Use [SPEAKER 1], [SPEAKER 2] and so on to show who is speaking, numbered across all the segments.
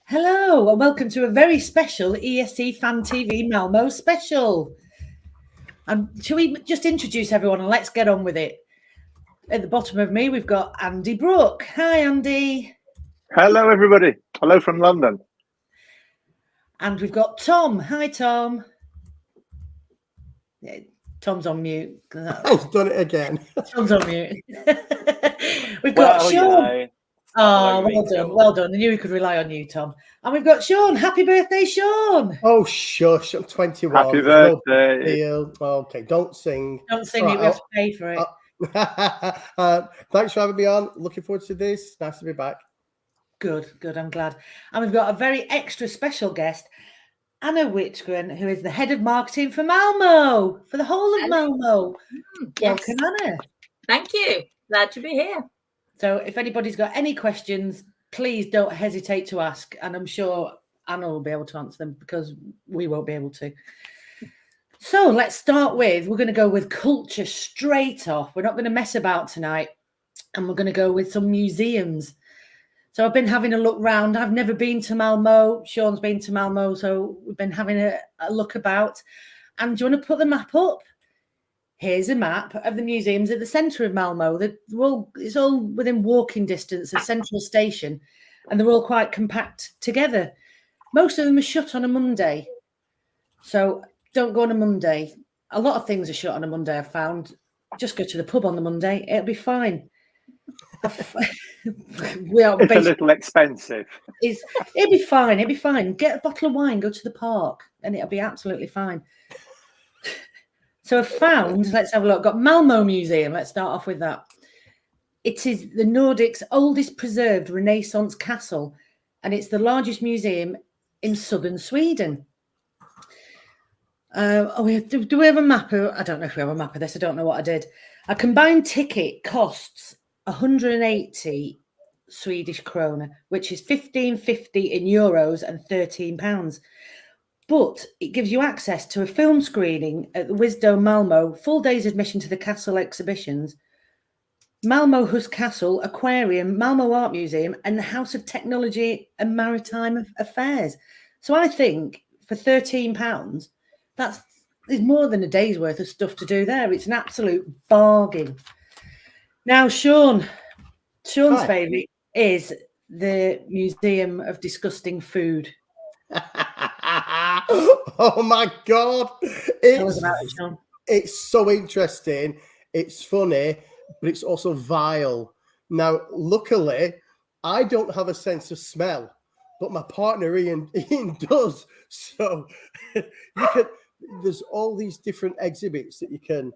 [SPEAKER 1] Hello and welcome to a very special ESC Fan TV Malmö Special. And shall we just introduce everyone and let's get on with it? At the bottom of me, we've got Andy Brooke. Hi, Andy.
[SPEAKER 2] Hello, everybody. Hello from London. And
[SPEAKER 1] we've got Tom. Hi, Tom. Yeah, Tom's on mute.
[SPEAKER 3] I've done it again.
[SPEAKER 1] Tom's on mute. We've got Sean. Oh, well done. I knew we could rely on you, Tom. And we've got Sean. Happy birthday, Sean.
[SPEAKER 3] Oh, shush. I'm 21.
[SPEAKER 2] Happy birthday.
[SPEAKER 3] Okay, don't sing.
[SPEAKER 1] Don't sing it. We have to pay for it.
[SPEAKER 3] Thanks for having me on. Looking forward to this. Nice to be back.
[SPEAKER 1] Good. I'm glad. And we've got a very extra special guest, Anna Whitgren, who is the head of marketing for Malmö, for the whole of Malmö.
[SPEAKER 4] Yes.
[SPEAKER 1] Welcome, Anna.
[SPEAKER 4] Thank you. Glad to be here.
[SPEAKER 1] So if anybody's got any questions, please don't hesitate to ask. And I'm sure Anna will be able to answer them because we won't be able to. So let's start with, we're going to go with culture straight off. We're not going to mess about tonight. And we're going to go with some museums. So I've been having a look round. I've never been to Malmö. Sean's been to Malmö. So we've been having a look about. And do you want to put the map up? Here's a map of the museums at the centre of Malmö. It's all within walking distance of Central Station, and they're all quite compact together. Most of them are shut on a Monday. So don't go on a Monday. A lot of things are shut on a Monday, I've found. Just go to the pub on the Monday. It'll be fine.
[SPEAKER 2] It's a little expensive.
[SPEAKER 1] It'll be fine. It'll be fine. Get a bottle of wine, go to the park, and it'll be absolutely fine. So I've found, let's have a look, got Malmö Museum. Let's start off with that. It is the Nordic's oldest preserved Renaissance castle, and it's the largest museum in southern Sweden. Do we have a map? I don't know if we have a map of this. I don't know what I did. A combined ticket costs 180 Swedish krona, which is 15.50 in euros and £13. But it gives you access to a film screening at the Wisdom Malmö, full day's admission to the castle exhibitions, Malmö Hus Castle, Aquarium, Malmö Art Museum, and the House of Technology and Maritime Affairs. So I think for £13, there's more than a day's worth of stuff to do there. It's an absolute bargain. Now, Sean's favourite is the Museum of Disgusting Food.
[SPEAKER 3] Oh my God. It's so interesting. It's funny, but it's also vile. Now, luckily, I don't have a sense of smell, but my partner Ian does. So there's all these different exhibits that you can,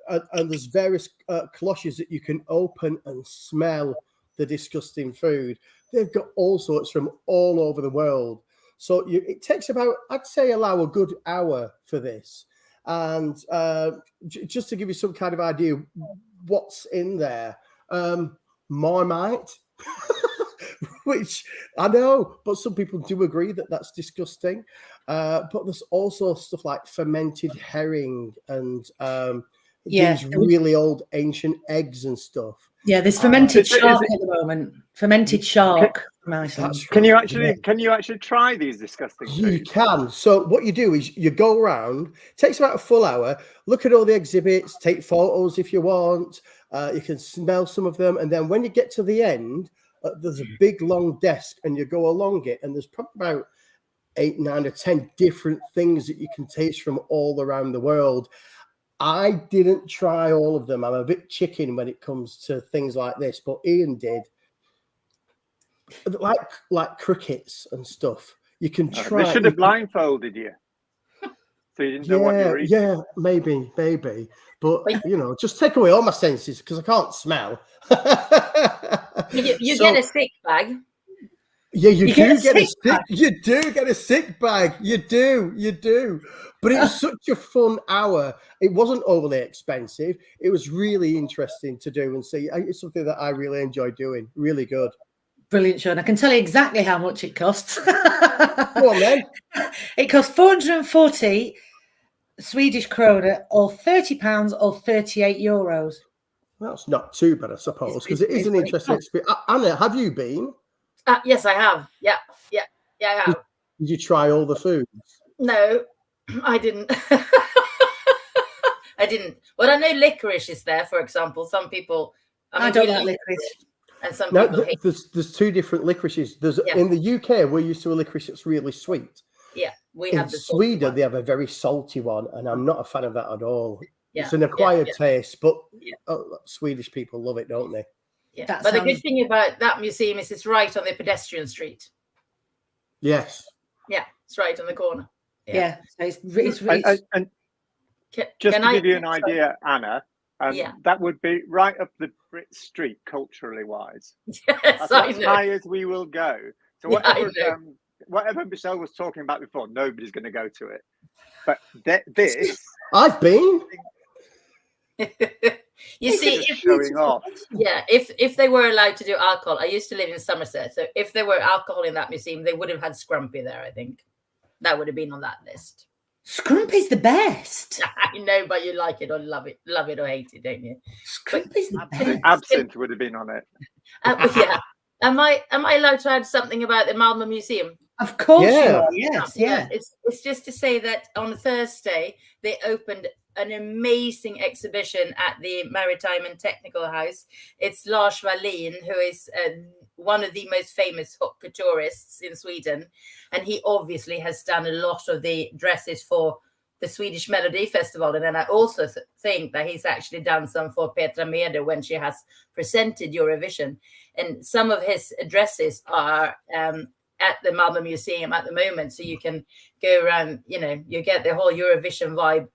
[SPEAKER 3] and there's various cloches that you can open and smell the disgusting food. They've got all sorts from all over the world. So it takes about, I'd say, allow a good hour for this. And just to give you some kind of idea what's in there, Marmite, which I know, but some people do agree that that's disgusting. But there's also stuff like fermented herring and these really old ancient eggs and stuff.
[SPEAKER 1] Yeah, there's fermented shark at the moment. Fermented shark from Iceland.
[SPEAKER 2] Can you actually try these disgusting foods?
[SPEAKER 3] You can. So what you do is you go around. It takes about a full hour. Look at all the exhibits. Take photos if you want. You can smell some of them, and then when you get to the end, there's a big long desk, and you go along it, and there's probably about 8, 9, or 10 different things that you can taste from all around the world. I didn't try all of them. I'm a bit chicken when it comes to things like this, but Ian did. Like crickets and stuff. You can try.
[SPEAKER 2] They should have blindfolded you, so you didn't know what you were eating.
[SPEAKER 3] Yeah, maybe. But just take away all my senses because I can't smell.
[SPEAKER 4] You get a sick bag.
[SPEAKER 3] Yeah, you do get a sick bag. You do. But it was such a fun hour. It wasn't overly expensive. It was really interesting to do and see. It's something that I really enjoy doing. Really good.
[SPEAKER 1] Brilliant, Sean. I can tell you exactly how much it costs.
[SPEAKER 3] Go on, then.
[SPEAKER 1] It costs 440 Swedish krona, or £30, or 38 euros.
[SPEAKER 3] That's not too bad, I suppose, because it is an interesting experience. Anna, have you been?
[SPEAKER 4] Yes, I have. Yeah. Yeah, I have.
[SPEAKER 3] Did you try all the foods?
[SPEAKER 4] No, I didn't. I didn't. Well, I know licorice is there, for example. Some people.
[SPEAKER 1] I
[SPEAKER 4] mean,
[SPEAKER 1] don't
[SPEAKER 4] we
[SPEAKER 1] like
[SPEAKER 4] like
[SPEAKER 1] licorice.
[SPEAKER 4] it, and some
[SPEAKER 3] No,
[SPEAKER 4] people hate.
[SPEAKER 3] there's two different licorices. There's
[SPEAKER 4] Yeah.
[SPEAKER 3] in the UK we're used to a licorice that's really sweet.
[SPEAKER 4] Yeah, we
[SPEAKER 3] In
[SPEAKER 4] have the salty
[SPEAKER 3] Sweden,
[SPEAKER 4] one.
[SPEAKER 3] they have a very salty one, and I'm not a fan of that at all.
[SPEAKER 4] Yeah,
[SPEAKER 3] It's an acquired taste, but
[SPEAKER 4] Yeah.
[SPEAKER 3] Swedish people love it, don't they?
[SPEAKER 4] Yeah.
[SPEAKER 1] That
[SPEAKER 4] But the good
[SPEAKER 1] sounds-
[SPEAKER 4] thing about that museum is it's right on the pedestrian street.
[SPEAKER 3] Yes.
[SPEAKER 4] Yeah, it's right on the corner.
[SPEAKER 1] Yeah. So it's
[SPEAKER 2] And
[SPEAKER 4] Can,
[SPEAKER 2] just
[SPEAKER 4] can
[SPEAKER 2] to
[SPEAKER 4] I-
[SPEAKER 2] give you an
[SPEAKER 4] sorry.
[SPEAKER 2] idea, Anna,
[SPEAKER 4] Yeah.
[SPEAKER 2] that would be right up the Brit Street culturally wise.
[SPEAKER 4] Yes,
[SPEAKER 2] That's
[SPEAKER 4] I
[SPEAKER 2] as
[SPEAKER 4] know.
[SPEAKER 2] high as we will go. So
[SPEAKER 4] Yeah, I
[SPEAKER 2] whatever,
[SPEAKER 4] know.
[SPEAKER 2] whatever Michelle was talking about before, nobody's going to go to it. But this,
[SPEAKER 3] I've been.
[SPEAKER 4] You see,
[SPEAKER 2] just
[SPEAKER 4] if,
[SPEAKER 2] showing off.
[SPEAKER 4] yeah, if they were allowed to do alcohol, I used to live in Somerset, so if there were alcohol in that museum, they would have had scrumpy there. I think that would have been on that list.
[SPEAKER 1] Scrumpy's the best.
[SPEAKER 4] I know, but you like it or love it or hate it, don't you?
[SPEAKER 1] Scrumpy's the best.
[SPEAKER 2] Absinthe would have been on it.
[SPEAKER 4] Yeah. Am I allowed to add something about the Malmö Museum?
[SPEAKER 1] Of course you
[SPEAKER 3] Yeah.
[SPEAKER 1] are. Yes, yeah.
[SPEAKER 4] It's just to say that on Thursday they opened an amazing exhibition at the Maritime and Technical House. It's Lars Wallin, who is one of the most famous haute couturists in Sweden, and he obviously has done a lot of the dresses for the Swedish Melody Festival. And then I also think that he's actually done some for Petra Mede when she has presented Eurovision. And some of his dresses are at the Malmö Museum at the moment. So you can go around, you get the whole Eurovision vibe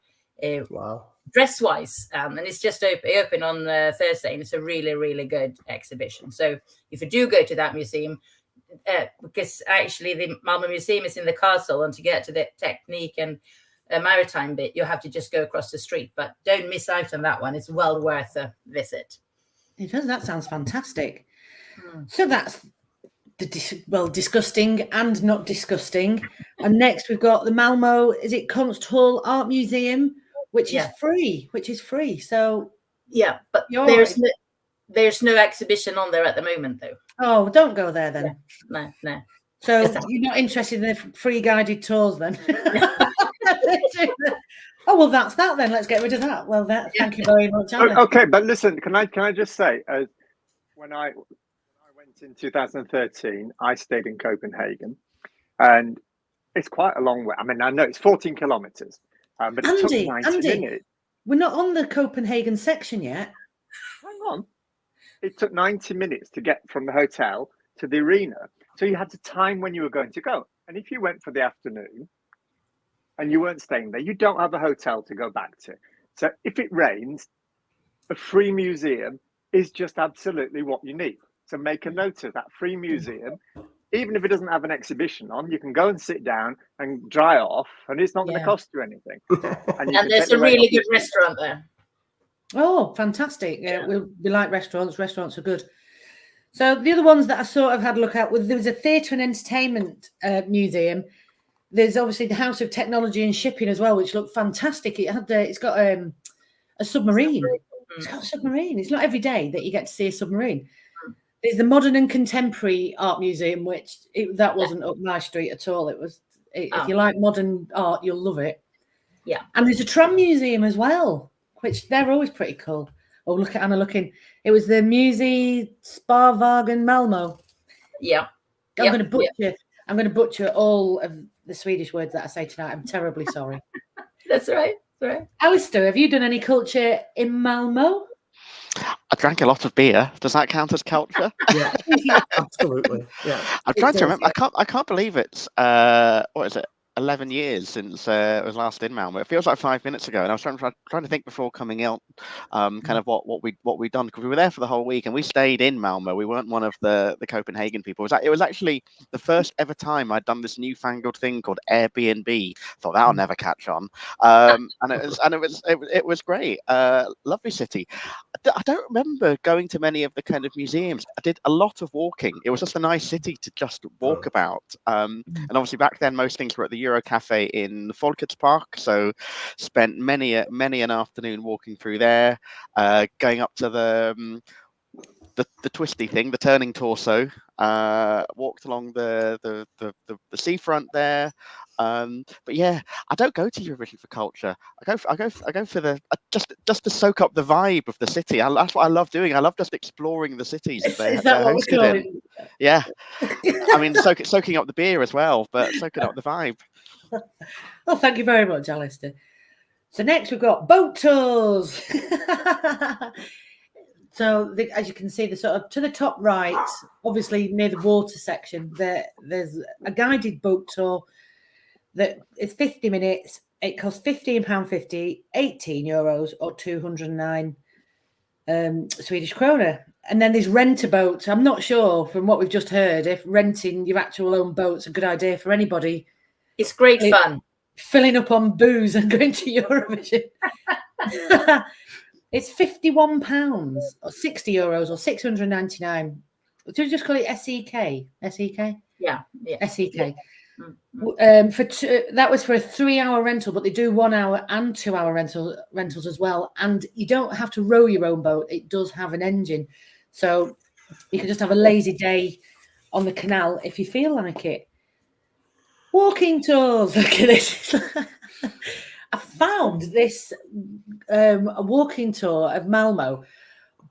[SPEAKER 3] Wow.
[SPEAKER 4] dress-wise. And it's just open on Thursday. And it's a really, really good exhibition. So if you do go to that museum, because actually the Malmö Museum is in the castle, and to get to the technique and maritime bit, you have to just go across the street. But don't miss out on that one. It's well worth a visit.
[SPEAKER 1] It does. That sounds fantastic. So that's disgusting and not disgusting. And next we've got the Malmö, is it Konsthall Art Museum, which is free. So
[SPEAKER 4] yeah, but there's no exhibition on there at the moment, though.
[SPEAKER 1] Oh, don't go there then.
[SPEAKER 4] No.
[SPEAKER 1] So you're not interested in the free guided tours then? Oh, well, that's that then. Let's get rid of that. Well, thank you very much, Anna.
[SPEAKER 2] Okay, but listen, can I just say, when I went in 2013, I stayed in Copenhagen, and it's quite a long way. I mean, I know it's 14 kilometers, but it took 90 minutes.
[SPEAKER 1] We're not on the Copenhagen section yet.
[SPEAKER 2] Hang on. It took 90 minutes to get from the hotel to the arena. So you had to time when you were going to go. And if you went for the afternoon and you weren't staying there, you don't have a hotel to go back to. So if it rains, a free museum is just absolutely what you need. So make a note of that free museum. Even if it doesn't have an exhibition on, you can go and sit down and dry off, and it's not going to cost you anything.
[SPEAKER 4] And there's a really good restaurant there.
[SPEAKER 1] Oh, fantastic. Yeah, we like restaurants. Restaurants are good. So the other ones that I sort of had a look at, there was a theatre and entertainment museum. There's obviously the House of Technology and Shipping as well, which looked fantastic. It's got a submarine. It's got a submarine. It's not every day that you get to see a submarine. There's the Modern and Contemporary Art Museum, which that wasn't up my street at all. It was. If you like modern art, you'll love it.
[SPEAKER 4] Yeah.
[SPEAKER 1] And there's a tram museum as well, which they're always pretty cool. Oh, look at Anna looking. It was the Musée Sparvagen Malmö.
[SPEAKER 4] Yeah.
[SPEAKER 1] I'm going to butcher all of the Swedish words that I say tonight. I'm terribly sorry.
[SPEAKER 4] That's right.
[SPEAKER 1] Alistair, have you done any culture in Malmö?
[SPEAKER 5] I drank a lot of beer. Does that count as culture?
[SPEAKER 3] Yeah, absolutely. Yeah.
[SPEAKER 5] I'm trying to remember. I can't believe it's what is it? 11 years since I was last in Malmö. It feels like 5 minutes ago, and I was trying to think before coming out, kind of what we'd done, because we were there for the whole week and we stayed in Malmö. We weren't one of the Copenhagen people. It was actually the first ever time I'd done this newfangled thing called Airbnb. Thought that'll never catch on, and it was great. Lovely city. I don't remember going to many of the kind of museums. I did a lot of walking. It was just a nice city to just walk about. And obviously back then most things were at the Euro Cafe in Folkets Park, so spent many an afternoon walking through there, going up to the the twisty thing, the turning torso. Walked along the seafront there. But yeah, I don't go to Eurovision for culture. I go for the just to soak up the vibe of the city. That's what I love doing. I love just exploring the cities
[SPEAKER 1] Is
[SPEAKER 5] they're
[SPEAKER 1] that what we're
[SPEAKER 5] hosted in.
[SPEAKER 1] calling?
[SPEAKER 5] Yeah, I mean soaking up the beer as well, but soaking up the vibe.
[SPEAKER 1] Oh, thank you very much, Alistair. So next we've got boat tours. So as you can see, the sort of to the top right, obviously near the water section, there's a guided boat tour that is 50 minutes. It costs £15.50, €18 or 209 Swedish krona. And then there's rent-a-boat. I'm not sure from what we've just heard if renting your actual own boat's a good idea for anybody.
[SPEAKER 4] It's great fun.
[SPEAKER 1] Filling up on booze and going to Eurovision. It's £51 or €60 or 699. Do you just call it SEK? SEK?
[SPEAKER 4] Yeah.
[SPEAKER 1] SEK.
[SPEAKER 4] Mm-hmm.
[SPEAKER 1] That was for a 3-hour rental, but they do 1 hour and 2 hour rentals as well. And you don't have to row your own boat. It does have an engine. So you can just have a lazy day on the canal if you feel like it. Walking tours. Look at this. I found this a walking tour of Malmö,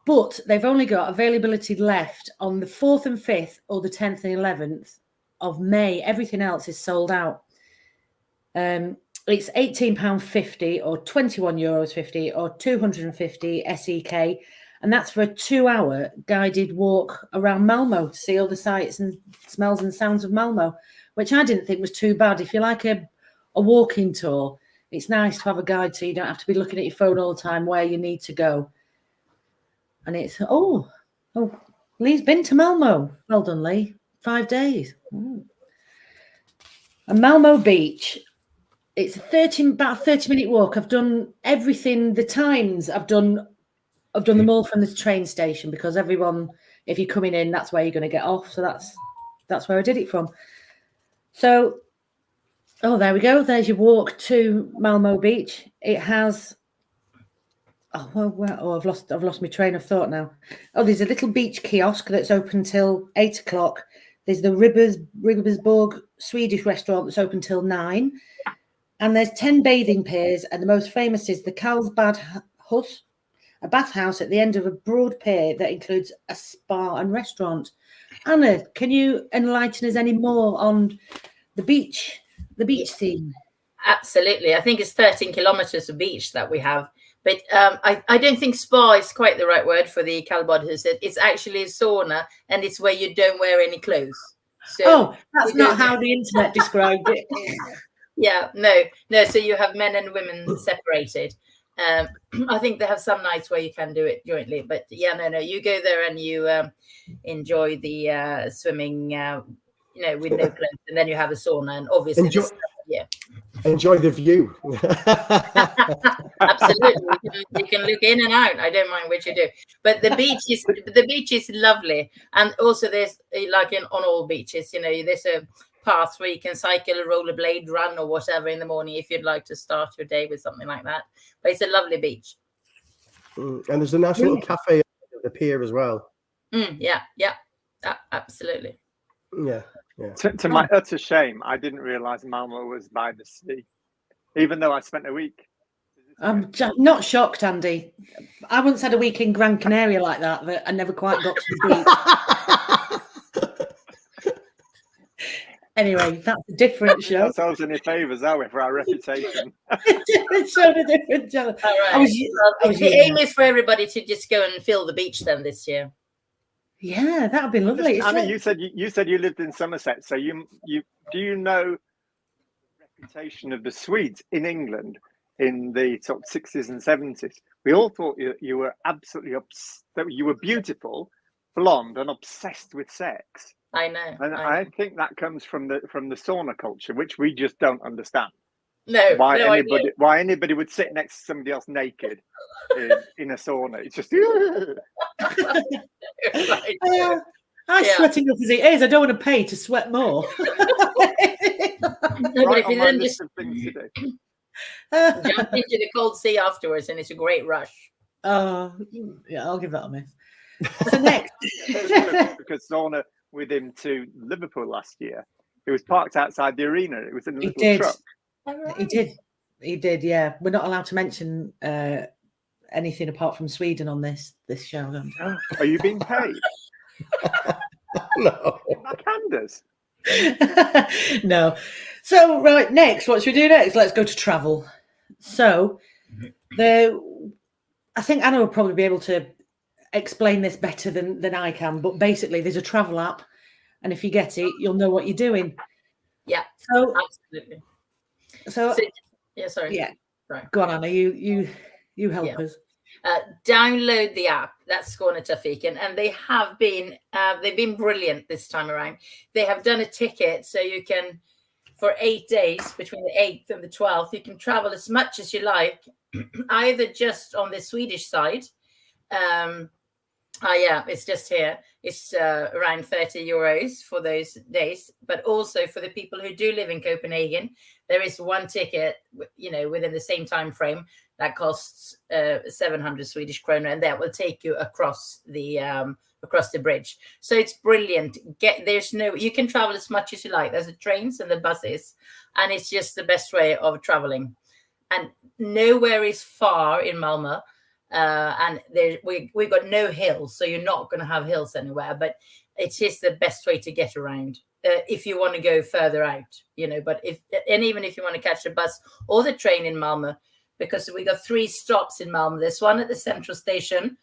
[SPEAKER 1] but they've only got availability left on the 4th and 5th or the 10th and 11th of May. Everything else is sold out. It's £18.50 or €21.50 or 250 SEK, and that's for a 2-hour guided walk around Malmö to see all the sights and smells and sounds of Malmö, which I didn't think was too bad. If you like a walking tour, it's nice to have a guide so you don't have to be looking at your phone all the time where you need to go. And it's, Lee's been to Malmö. Well done, Lee. 5 days. Ooh. And Malmö Beach, it's about a 30-minute walk. I've done everything, the times I've done them all from the train station, because everyone, if you're coming in, that's where you're going to get off. So that's where I did it from. So, there we go. There's your walk to Malmö Beach. It has. I've lost my train of thought now. There's a little beach kiosk that's open till 8 o'clock. There's the Ribersborg Swedish restaurant that's open till 9. And there's 10 bathing piers, and the most famous is the Carlsbad Hus, a bathhouse at the end of a broad pier that includes a spa and restaurant. Anna, can you enlighten us any more on the beach scene?
[SPEAKER 4] Absolutely. I think it's 13 kilometers of beach that we have. But I don't think spa is quite the right word for the Carlsbad Hus. It's actually a sauna, and it's where you don't wear any clothes. So
[SPEAKER 1] that's not how the internet described it.
[SPEAKER 4] Yeah, no. So you have men and women separated. I think they have some nights where you can do it jointly, but no. You go there and you enjoy the swimming, with no clothes, and then you have a sauna, and obviously,
[SPEAKER 3] enjoy the view.
[SPEAKER 4] Absolutely, you can look in and out. I don't mind which you do, but the beach is lovely, and also there's like on all beaches, there's a path where you can cycle, rollerblade, run, or whatever in the morning if you'd like to start your day with something like that. But it's a lovely beach.
[SPEAKER 3] And there's a nice little cafe at the pier as well.
[SPEAKER 4] Yeah, absolutely.
[SPEAKER 3] Yeah.
[SPEAKER 2] To my utter shame, I didn't realise Malmö was by the sea, even though I spent a week.
[SPEAKER 1] I'm not shocked, Andy. I once had a week in Gran Canaria like that I never quite got to the beach. Anyway, that's a different show.
[SPEAKER 2] That's ourselves any favours, are we, for our reputation?
[SPEAKER 1] Different show, a different show.
[SPEAKER 4] All right. The aim is for everybody to just go and fill the beach then this year.
[SPEAKER 1] Yeah, that would be lovely.
[SPEAKER 2] Anna, you said you lived in Somerset, so you do you know the reputation of the Swedes in England in the sort of 60s and 70s? We all thought you were absolutely that you were beautiful, blonde, and obsessed with sex.
[SPEAKER 4] I know.
[SPEAKER 2] And I think that comes from the sauna culture, which we just don't understand.
[SPEAKER 4] Why
[SPEAKER 2] anybody would sit next to somebody else naked in a sauna? It's just.
[SPEAKER 1] I sweat enough as it is. I don't want to pay to sweat more.
[SPEAKER 2] Right on my list of things to do.
[SPEAKER 4] Jump into the cold sea afterwards, and it's a great rush.
[SPEAKER 1] Oh, yeah, I'll give that a miss. So next,
[SPEAKER 2] because Sauna with him to Liverpool last year. It was parked outside the arena. It was in a
[SPEAKER 1] he
[SPEAKER 2] little
[SPEAKER 1] did.
[SPEAKER 2] truck.
[SPEAKER 1] He did. Yeah, we're not allowed to mention anything apart from Sweden on this show.
[SPEAKER 2] Are you being paid?
[SPEAKER 3] No.
[SPEAKER 2] Backhanders.
[SPEAKER 1] No. So right, next, what should we do next? Let's go to travel. So I think Anna will probably be able to explain this better than I can, but basically there's a travel app, and if you get it, you'll know what you're doing.
[SPEAKER 4] Yeah.
[SPEAKER 1] So
[SPEAKER 4] Absolutely.
[SPEAKER 1] So
[SPEAKER 4] yeah, sorry.
[SPEAKER 1] Yeah.
[SPEAKER 4] Sorry.
[SPEAKER 1] Go on, Anna. You help us.
[SPEAKER 4] Download the app. That's Skåne Trafiken, and they have been they've been brilliant this time around. They have done a ticket, so you can, for 8 days between the 8th and the 12th, you can travel as much as you like, either just on the Swedish side. It's just here. It's around 30 euros for those days, but also for the people who do live in Copenhagen, there is one ticket, within the same time frame that costs 700 Swedish krona, and that will take you across the bridge. So it's brilliant. You can travel as much as you like. There's the trains and the buses, and it's just the best way of traveling. And nowhere is far in Malmö. And we've got no hills, so you're not going to have hills anywhere, but it is the best way to get around if you want to go further out, but even if you want to catch a bus or the train in Malmö, because we got 3 stops in Malmö. There's one at the central station,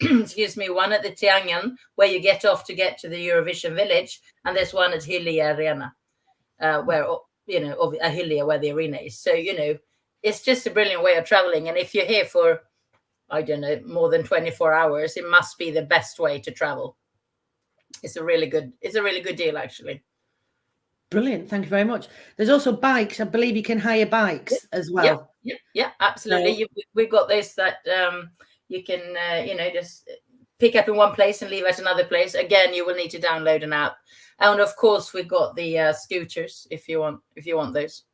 [SPEAKER 4] excuse me, one at the Triangeln where you get off to get to the Eurovision village, and there's one at Hyllie Arena where Hyllie, where the arena is. So it's just a brilliant way of traveling, and if you're here for, I don't know, more than 24 hours, it must be the best way to travel. It's a really good deal, actually.
[SPEAKER 1] Brilliant. Thank you very much. There's also bikes. I believe you can hire bikes as well.
[SPEAKER 4] Yeah, absolutely. We've got those that you can, just pick up in one place and leave at another place. Again, you will need to download an app. And of course, we've got the scooters if you want those.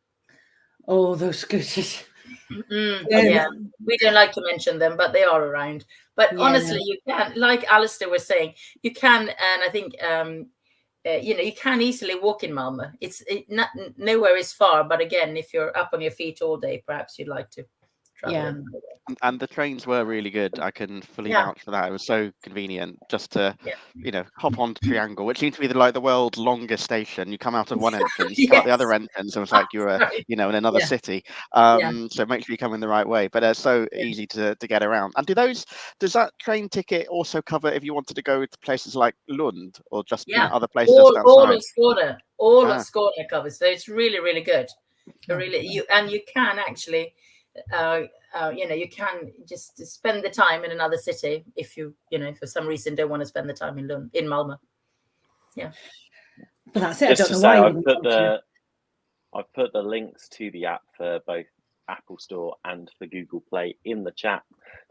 [SPEAKER 4] Oh, those scooters. Yeah, we don't like to mention them, but they are around. But honestly, you can, like Alistair was saying, you can, and I think you can easily walk in Malmö. Nowhere is far, but again, if you're up on your feet all day, perhaps you'd like to travel.
[SPEAKER 5] And the trains were really good. I can fully vouch for that. It was so convenient just to, hop on to Triangle, which seemed to be the world's longest station. You come out of one entrance, you come out the other entrance, and it's like you're, in another city. So make sure you come in the right way. But it's so easy to get around. And does that train ticket also cover if you wanted to go to places like Lund or just other places just outside?
[SPEAKER 4] All of Skåne covers. So it's really, really good. You can actually. You can just spend the time in another city if you for some reason don't want to spend the time in Malmö. Yeah,
[SPEAKER 1] but that's it.
[SPEAKER 6] Just I don't know why. I've put the links to the app for both Apple Store and for Google Play in the chat.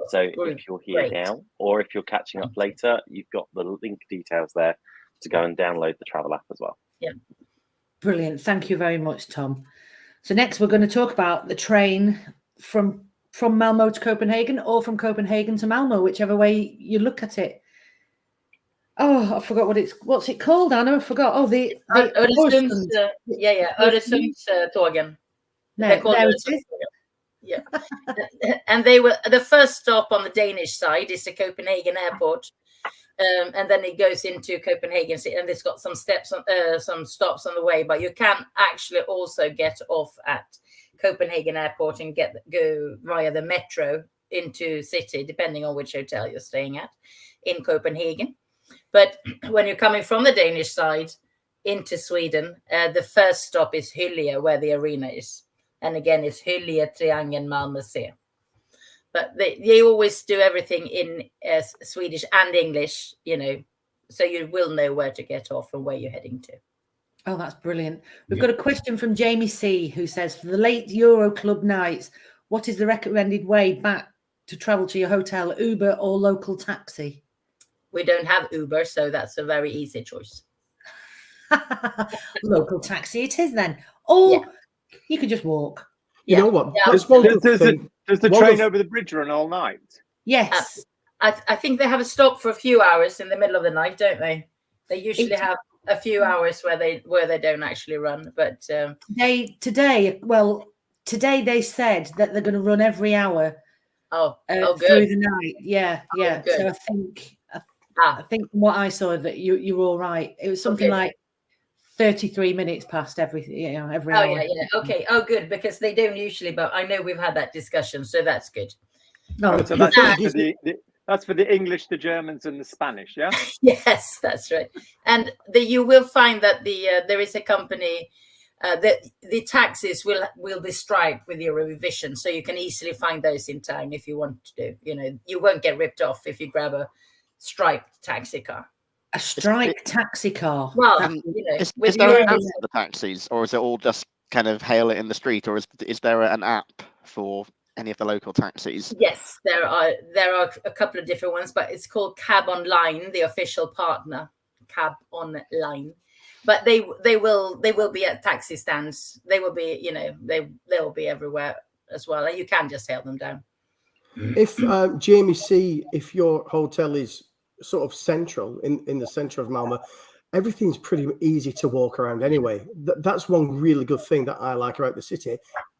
[SPEAKER 6] So if you're here now, or if you're catching up later, you've got the link details there to go and download the travel app as well.
[SPEAKER 4] Yeah,
[SPEAKER 1] brilliant. Thank you very much, Tom. So next, we're going to talk about the train from Malmö to Copenhagen, or from Copenhagen to Malmö, whichever way you look at it. Oh, I forgot what's it called, Anna? I forgot. Oh, the
[SPEAKER 4] Öresundstågen.
[SPEAKER 1] There it is.
[SPEAKER 4] Yeah. And they were the first stop on the Danish side is the Copenhagen airport. And then it goes into Copenhagen, and it's got some stops on the way, but you can actually also get off at Copenhagen airport and go via the metro into city, depending on which hotel you're staying at in Copenhagen. But when you're coming from the Danish side into Sweden, the first stop is Hyllie, where the arena is. And again, it's Hyllie, Triangeln, Malmö City. But they always do everything in Swedish and English, so you will know where to get off and where you're heading to.
[SPEAKER 1] Oh, that's brilliant. We've got a question from Jamie C, who says, for the late Euro Club nights, what is the recommended way back to travel to your hotel, Uber or local taxi?
[SPEAKER 4] We don't have Uber, so that's a very easy choice.
[SPEAKER 1] Local taxi it is then. Or you could just walk.
[SPEAKER 3] You know what?
[SPEAKER 2] Does the train over the bridge run all night?
[SPEAKER 1] Yes.
[SPEAKER 4] I think they have a stop for a few hours in the middle of the night, don't they? They usually have a few hours where they don't actually run. But
[SPEAKER 1] today they said that they're going to run every hour.
[SPEAKER 4] Good.
[SPEAKER 1] Through the night. Yeah.
[SPEAKER 4] Good.
[SPEAKER 1] So I think what I saw that you're all right. It was something like 33 minutes past every hour.
[SPEAKER 4] Yeah. Okay. Oh, good, because they don't usually, but I know we've had that discussion, so that's good.
[SPEAKER 2] No, so that's for the English, the Germans, and the Spanish. Yeah.
[SPEAKER 4] Yes, that's right. And you will find that there is a company that the taxis will be striped with your revision, so you can easily find those in time if you want to do. You won't get ripped off if you grab a striped taxi car.
[SPEAKER 1] A striped taxi car.
[SPEAKER 4] Well,
[SPEAKER 5] is there an app for the taxis, or is it all just kind of hail it in the street, or is there an app for any of the local taxis?
[SPEAKER 4] Yes, there are a couple of different ones, but it's called Cab Online, the official partner. Cab Online, but they will be at taxi stands. They will be, they will be everywhere as well, and you can just hail them down.
[SPEAKER 3] If Jamie C, if your hotel is sort of central in the center of Malmö, everything's pretty easy to walk around anyway. That's one really good thing that I like about the city.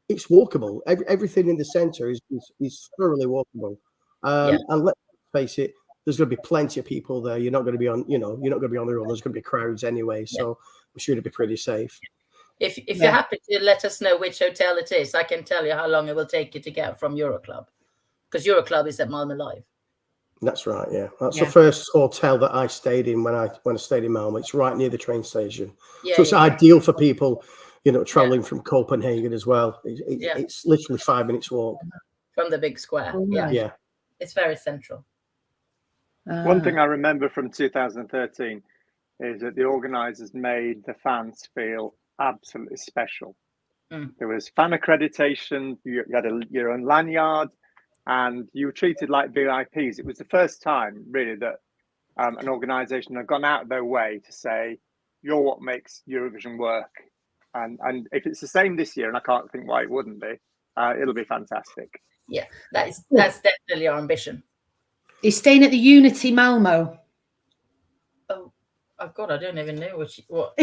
[SPEAKER 3] It's walkable. Everything in the center is thoroughly walkable. And let's face it, there's going to be plenty of people there. You're not going to be on, you're not going to be on the road. There's going to be crowds anyway, so I'm sure it'll be pretty safe.
[SPEAKER 4] If you're happy to let us know which hotel it is, I can tell you how long it will take you to get from Euroclub, because Euroclub is at Malmö Live.
[SPEAKER 3] That's right. Yeah, that's the first hotel that I stayed in when I stayed in Malmö. It's right near the train station, so it's ideal for people, traveling from Copenhagen as well. It's literally 5 minutes walk
[SPEAKER 4] from the big square. Yeah, it's very central.
[SPEAKER 2] One thing I remember from 2013 is that the organisers made the fans feel absolutely special. There was fan accreditation. You had your own lanyard, and you were treated like VIPs. It was the first time, really, that an organisation had gone out of their way to say, "You're what makes Eurovision work." And if it's the same this year, and I can't think why it wouldn't be, it'll be fantastic.
[SPEAKER 4] Yeah, that's definitely our ambition.
[SPEAKER 1] He's staying at the Unity Malmö.
[SPEAKER 4] Oh God, I don't even know what.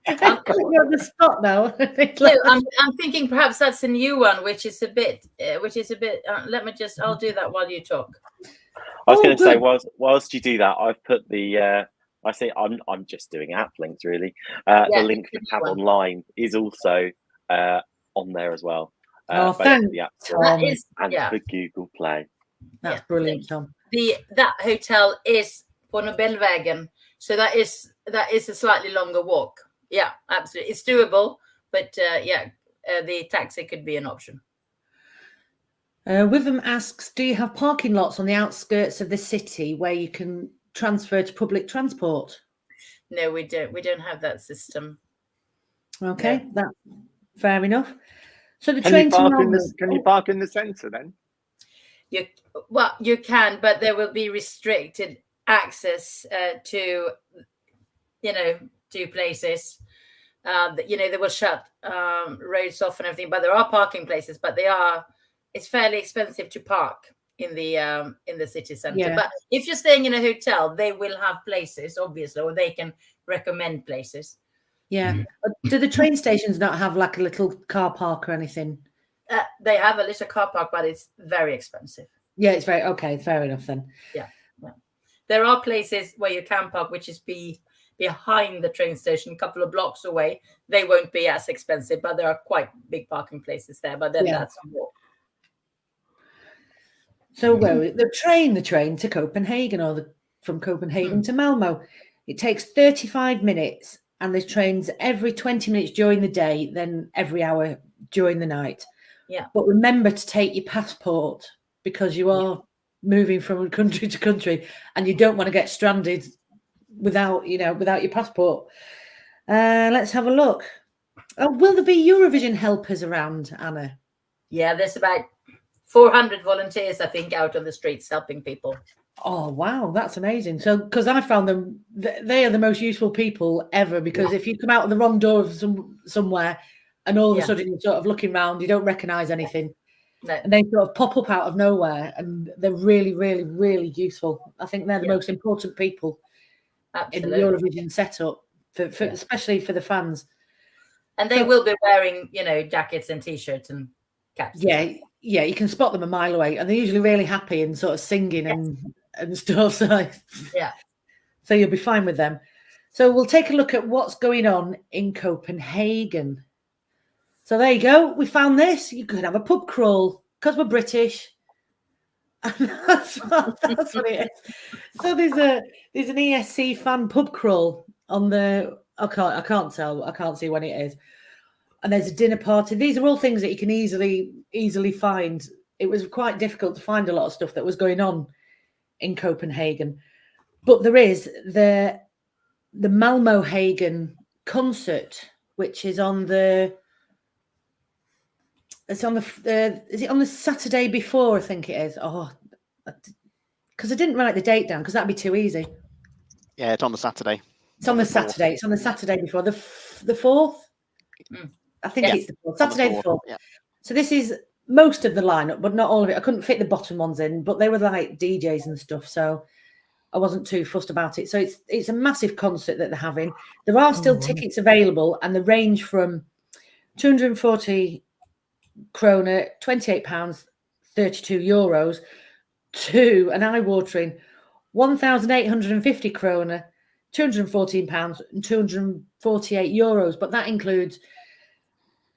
[SPEAKER 1] I'm on the spot now.
[SPEAKER 4] No, I'm thinking perhaps that's a new one, which is a bit. Let me just. I'll do that while you talk.
[SPEAKER 6] I was going to say, whilst you do that, I've put the. I say I'm just doing app links really. The link for Cab Online is also on there as well.
[SPEAKER 1] Thanks,
[SPEAKER 6] the App
[SPEAKER 1] Tom.
[SPEAKER 6] and for Google Play.
[SPEAKER 1] That's brilliant, Tom.
[SPEAKER 4] That hotel is på Nobelvägen, so that is a slightly longer walk. Yeah, absolutely, it's doable, but the taxi could be an option.
[SPEAKER 1] Witham asks, do you have parking lots on the outskirts of the city where you can transfer to public transport?
[SPEAKER 4] No, we don't. We don't have that system.
[SPEAKER 1] Okay, that's fair enough. So the
[SPEAKER 2] Can
[SPEAKER 1] train
[SPEAKER 2] you park in the centre then?
[SPEAKER 4] You can, but there will be restricted access to places. They will shut roads off and everything. But there are parking places, but it's fairly expensive to park in the city centre.
[SPEAKER 1] Yeah.
[SPEAKER 4] But if you're staying in a hotel, they will have places, obviously, or they can recommend places.
[SPEAKER 1] Yeah. Do the train stations not have like a little car park or anything?
[SPEAKER 4] They have a little car park, but it's very expensive.
[SPEAKER 1] Yeah, it's very okay. Fair enough then.
[SPEAKER 4] Yeah. There are places where you can park, which is behind the train station, a couple of blocks away. They won't be as expensive, but there are quite big parking places there. But then that's a walk.
[SPEAKER 1] So the train to Copenhagen, or from Copenhagen to Malmö, it takes 35 minutes, and there's trains every 20 minutes during the day, then every hour during the night.
[SPEAKER 4] Yeah. But
[SPEAKER 1] remember to take your passport, because you are moving from country to country, and you don't want to get stranded without your passport. Let's have a look. Will there be Eurovision helpers around, Anna?
[SPEAKER 4] Yeah, there's about 400 volunteers, I think, out on the streets helping people.
[SPEAKER 1] Oh, wow. That's amazing. So, because I found them, they are the most useful people ever, because if you come out of the wrong door of somewhere and all of a sudden you're sort of looking around, you don't recognize anything.
[SPEAKER 4] No.
[SPEAKER 1] And they sort of pop up out of nowhere, and they're really, really, really useful. I think they're the most important people in the Eurovision setup, for especially for the fans.
[SPEAKER 4] And they will be wearing, jackets and t-shirts and caps.
[SPEAKER 1] Yeah, you can spot them a mile away, and they're usually really happy and sort of singing and stuff. So so you'll be fine with them. So we'll take a look at what's going on in Copenhagen. So there you go. We found this. You could have a pub crawl because we're British. And that's what it is. So there's an ESC Fan pub crawl on the. I can't tell. I can't see when it is. And there's a dinner party. These are all things that you can easily find. It was quite difficult to find a lot of stuff that was going on in Copenhagen, but there is the Malmö concert, which is on the. It's on is it on the Saturday before? I think it is. Oh, because I didn't write the date down because that'd be too easy.
[SPEAKER 5] Yeah, it's on the Saturday.
[SPEAKER 1] It's on the Saturday. It's on the Saturday before the 4th. I think it's the 4th. Saturday the 4th.
[SPEAKER 5] Yeah.
[SPEAKER 1] So this is most of the lineup, but not all of it. I couldn't fit the bottom ones in, but they were like DJs and stuff, so I wasn't too fussed about it. So it's a massive concert that they're having. There are still tickets available, and they range from 240 kroner, £28, 32 euros, to an eye-watering 1,850 kroner, £214 and 248 euros. But that includes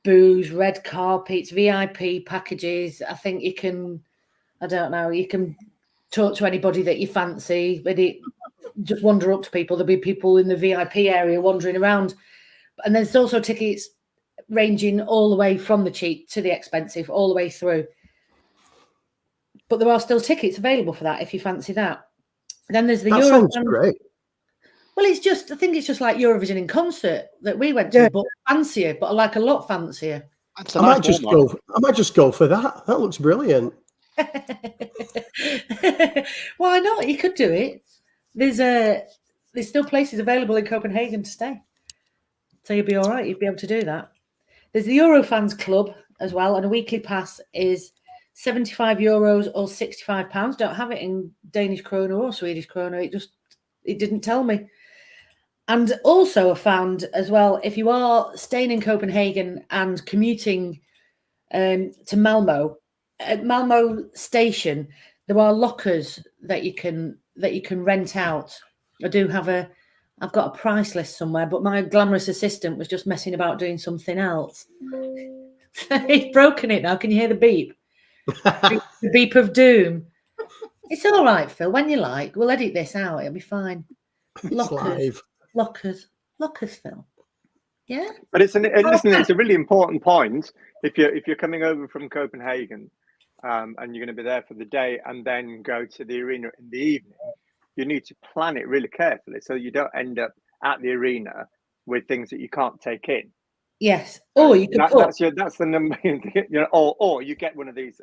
[SPEAKER 1] booze, red carpets, VIP packages. I think you can, you can talk to anybody that you fancy, but just wander up to people. There'll be people in the VIP area wandering around. And there's also tickets ranging all the way from the cheap to the expensive, all the way through. But there are still tickets available for that if you fancy that. Then there's the Euro.
[SPEAKER 3] Sounds great.
[SPEAKER 1] Well, I think it's just like Eurovision in concert that we went to, but fancier, but like a lot fancier.
[SPEAKER 3] I might just go for that. That looks brilliant.
[SPEAKER 1] Why not? You could do it. There's still places available in Copenhagen to stay, so you'll be all right. You'd be able to do that. There's the Eurofans Club as well, and a weekly pass is €75 or £65. Don't have it in Danish kroner or Swedish kroner. It didn't tell me. And also I found as well, if you are staying in Copenhagen and commuting to Malmö, at Malmö station, there are lockers that you can rent out. I've got a price list somewhere, but my glamorous assistant was just messing about doing something else. He's broken it now. Can you hear the beep? The beep of doom. It's all right, Phil. When you like, we'll edit this out. It'll be fine. Lockers, Phil. Yeah.
[SPEAKER 2] But it's a really important point. If you're coming over from Copenhagen, and you're going to be there for the day and then go to the arena in the evening, you need to plan it really carefully so you don't end up at the arena with things that you can't take in.
[SPEAKER 1] Yes. Or you can
[SPEAKER 2] that's the number. Or you get one of these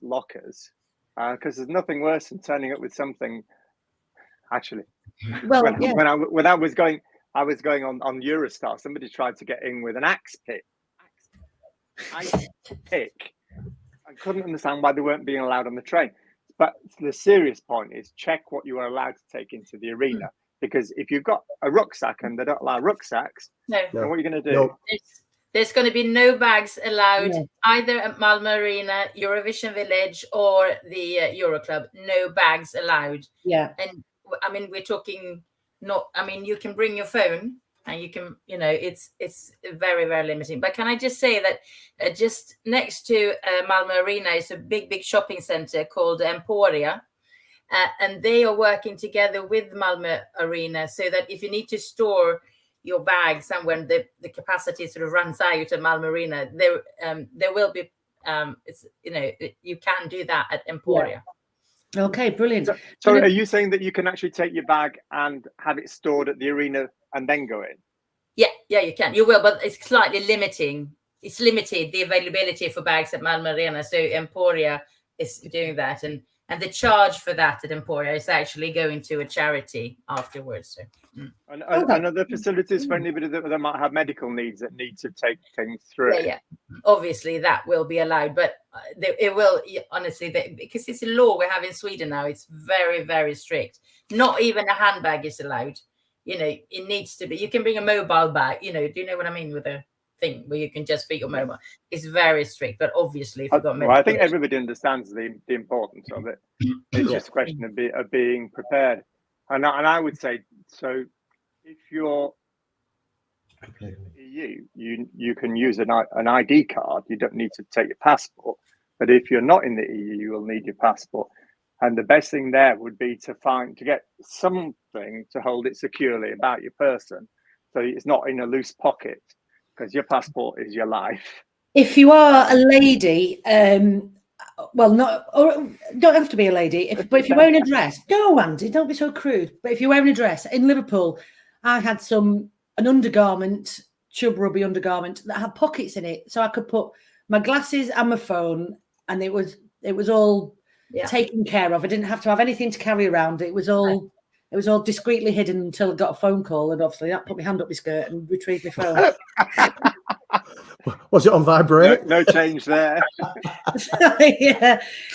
[SPEAKER 2] lockers, because there's nothing worse than turning up with something. Actually, when I was going on Eurostar, somebody tried to get in with an ice pick. I couldn't understand why they weren't being allowed on the train. But the serious point is check what you are allowed to take into the arena. Because if you've got a rucksack and they don't allow rucksacks, then what are you going to do?
[SPEAKER 3] No.
[SPEAKER 4] There's going to be no bags allowed either at Malmö Arena, Eurovision Village, or the Euro Club. No bags allowed.
[SPEAKER 1] Yeah.
[SPEAKER 4] And I mean, we're talking you can bring your phone and you can, it's very, very limiting. But can I just say that just next to Malmö Arena is a big shopping center called Emporia. And they are working together with Malmö Arena so that if you need to store your bags and when the capacity sort of runs out at Malmö Arena, there will be, you can do that at Emporia.
[SPEAKER 1] Yeah. Okay, brilliant.
[SPEAKER 2] So are you saying that you can actually take your bag and have it stored at the arena and then go in?
[SPEAKER 4] Yeah, you can. You will, but it's slightly limiting. It's limited the availability for bags at Malmö Arena. So Emporia is doing that. And and the charge for that at Emporia is actually going to a charity afterwards. So.
[SPEAKER 2] And other facilities for anybody that might have medical needs that need to take things through.
[SPEAKER 4] Yeah. Obviously, that will be allowed, but it will honestly because it's a law we have in Sweden now. It's very, very strict. Not even a handbag is allowed. You know, it needs to be. You can bring a mobile bag. You know, do you know what I mean with a thing where you can just fit your mobile? It's very strict, but obviously, if you've got
[SPEAKER 2] I think everybody understands the importance of it. It's just a question of being prepared. And I would say, so if you're EU, you can use an ID card. You don't need to take your passport. But if you're not in the EU, you will need your passport. And the best thing there would be to get something to hold it securely about your person, so it's not in a loose pocket, because your passport is your life.
[SPEAKER 1] If you are a lady, well, not, or don't have to be a lady. But if you're wearing a dress, no, Andy, don't be so crude. But if you're wearing a dress in Liverpool, I had an undergarment, chub rubby undergarment that had pockets in it, so I could put my glasses and my phone, and it was all taken care of. I didn't have to have anything to carry around. It was all discreetly hidden until I got a phone call, and obviously that put my hand up my skirt and retrieved my phone.
[SPEAKER 3] Was it on vibrate?
[SPEAKER 2] No change there.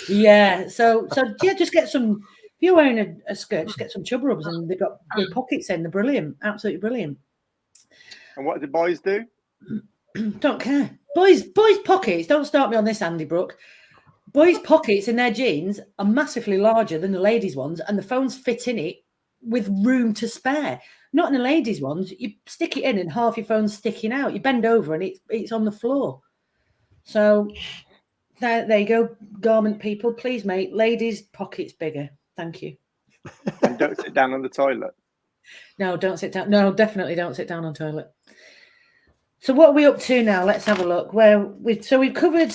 [SPEAKER 1] yeah. So just get some. If you're wearing a skirt, just get some chub rubbers, and they've got big pockets in. They're brilliant, absolutely brilliant.
[SPEAKER 2] And what do the boys do?
[SPEAKER 1] Don't care. Boys' pockets. Don't start me on this, Andy Brooke. Boys' pockets in their jeans are massively larger than the ladies' ones, and the phones fit in it with room to spare. Not in the ladies' ones. You stick it in, and half your phone's sticking out. You bend over, and it's on the floor. So there you go, garment people. Please make ladies' pockets bigger. Thank you.
[SPEAKER 2] And don't sit down on the toilet.
[SPEAKER 1] No, don't sit down. No, definitely don't sit down on toilet. So what are we up to now? Let's have a look. We've covered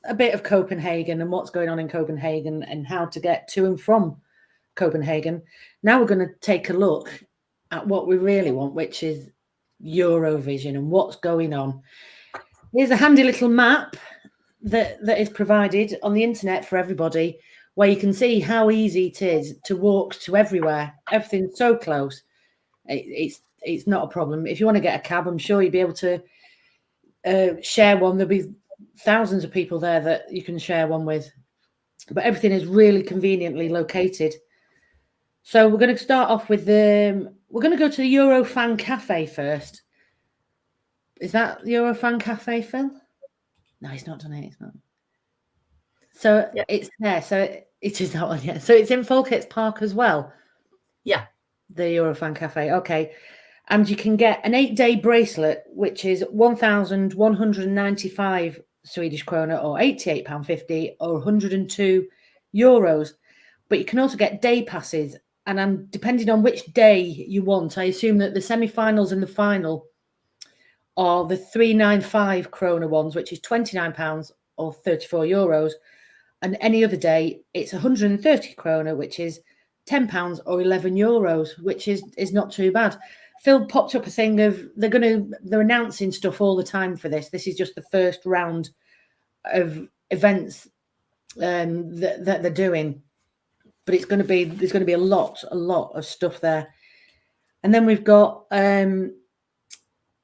[SPEAKER 1] a bit of Copenhagen and what's going on in Copenhagen and how to get to and from Copenhagen. Now we're going to take a look at what we really want, which is Eurovision and what's going on. Here's a handy little map that is provided on the internet for everybody, where you can see how easy it is to walk to everywhere. Everything's so close. It's not a problem. If you want to get a cab, I'm sure you'll be able to share one. There'll be thousands of people there that you can share one with. But everything is really conveniently located. So we're going to start off with we're going to go to the Eurofan Cafe first. Is that the Eurofan Cafe, Phil? No, he's not done it. It's not. So it's there. So it is that one, yeah. So it's in Folkets Park as well. Yeah. The Eurofan Cafe. Okay. And you can get an 8-day bracelet, which is 1,195 Swedish krona or £88.50 or 102 euros. But you can also get day passes. And depending on which day you want, I assume that the semi-finals and the final are the 395 krona ones, which is £29 or 34 euros. And any other day, it's 130 krona, which is £10 or 11 euros, which is not too bad. Phil popped up a thing of they're announcing stuff all the time for this. This is just the first round of events that they're doing, but there's going to be a lot of stuff there. And then we've got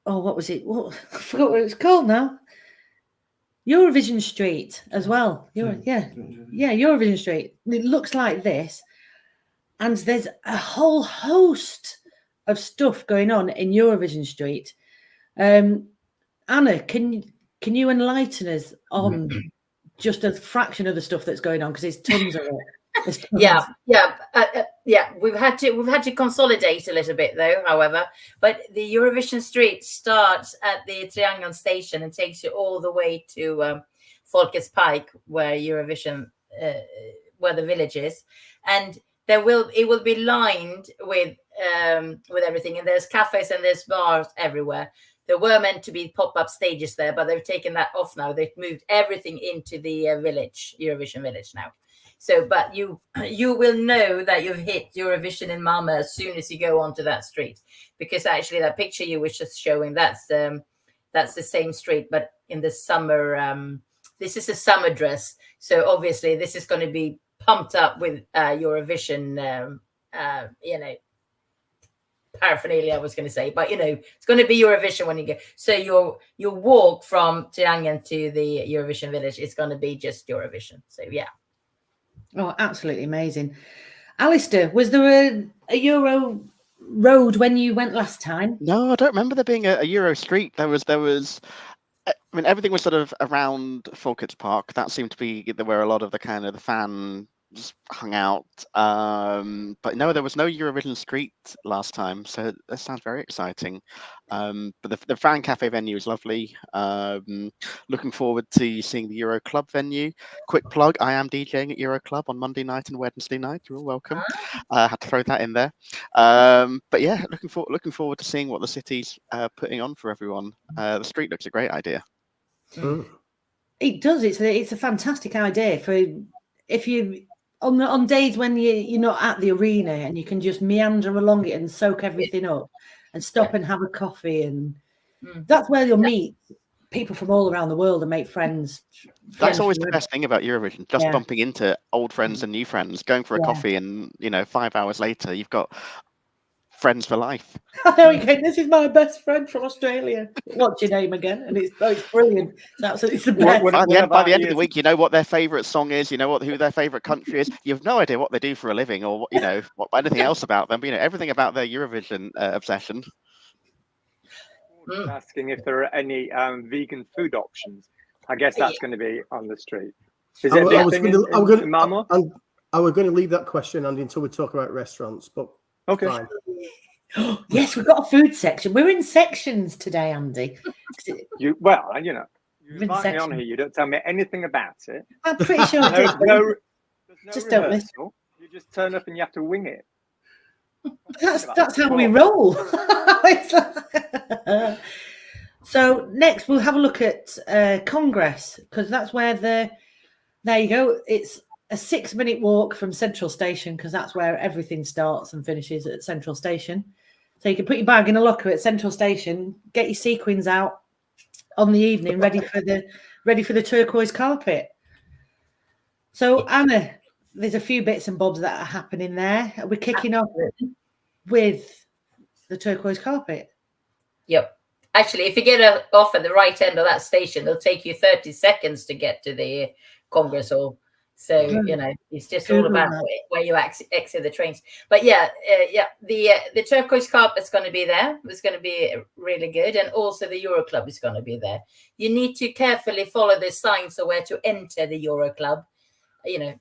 [SPEAKER 1] what was it? I forgot what it was called now. Eurovision Street as well. Eurovision Street. It looks like this, and there's a whole host of stuff going on in Eurovision Street. Anna, can you enlighten us on just a fraction of the stuff that's going on, because there's tons of it.
[SPEAKER 4] Yeah. We've had to consolidate a little bit though, however. But the Eurovision Street starts at the Triangeln station and takes you all the way to Folkets Park, where Eurovision, where the village is, and it will be lined with everything. And there's cafes and there's bars everywhere. There were meant to be pop-up stages there, but they've taken that off now. They've moved everything into the Eurovision village now. So, but you will know that you've hit Eurovision in Malmö as soon as you go onto that street, because actually that picture you were just showing, that's the same street, but in the summer. This is a summer dress, so obviously this is going to be pumped up with Eurovision, paraphernalia, I was going to say, but it's going to be Eurovision when you go. So your walk from Triangeln to the Eurovision village is going to be just Eurovision. So yeah.
[SPEAKER 1] Oh, absolutely amazing. Alistair, was there a Euro road when you went last time?
[SPEAKER 5] No, I don't remember there being a Euro street. There was. I mean, everything was sort of around Folkets Park. That seemed to be where a lot of the kind of the fans hung out. But no, there was no Eurovision street last time, so that sounds very exciting. But the fan cafe venue is lovely. Looking forward to seeing the Euro Club venue. Quick plug: I am DJing at Euro Club on Monday night and Wednesday night. You're all welcome. Had to throw that in there. But yeah, looking forward to seeing what the city's putting on for everyone. The street looks a great idea.
[SPEAKER 1] It does. It's a fantastic idea for if you on days when you're not at the arena and you can just meander along it and soak everything up and stop and have a coffee, and that's where you'll meet people from all around the world and make friends.
[SPEAKER 5] That's always the best thing about Eurovision, just bumping into old friends and new friends, going for a coffee, and 5 hours later you've got friends for life.
[SPEAKER 1] I know, this is my best friend from Australia. What's your name again? And it's brilliant. It's absolutely the best.
[SPEAKER 5] By the end of the week, you know what their favourite song is. You know who their favourite country is. You have no idea what they do for a living, or anything else about them. But everything about their Eurovision obsession.
[SPEAKER 2] Asking if there are any vegan food options. I guess that's going to be on the street. Is it
[SPEAKER 3] I was going
[SPEAKER 2] to
[SPEAKER 3] leave that question, Andy, until we talk about restaurants. But
[SPEAKER 2] okay.
[SPEAKER 3] Fine.
[SPEAKER 1] Yes, we've got a food section. We're in sections today, Andy.
[SPEAKER 2] You invite me on here. You don't tell me anything about it.
[SPEAKER 1] I'm pretty sure
[SPEAKER 2] there's no
[SPEAKER 1] just
[SPEAKER 2] rehearsal.
[SPEAKER 1] don't listen.
[SPEAKER 2] You just turn up and you have to wing it.
[SPEAKER 1] That's how we roll. So next we'll have a look at Congress, because that's where there you go. It's a 6-minute walk from Central Station, because that's where everything starts and finishes at Central Station. So you can put your bag in a locker at Central Station, get your sequins out on the evening, ready for the turquoise carpet. So Anna, there's a few bits and bobs that are happening there. We're kicking off with the turquoise carpet.
[SPEAKER 4] Yep. Actually, if you get off at the right end of that station, it'll take you 30 seconds to get to the Congress Hall. So, it's just all about where you exit the trains. But the turquoise carpet's going to be there. It's going to be really good. And also the Euro Club is going to be there. You need to carefully follow the signs of where to enter the Euro Club.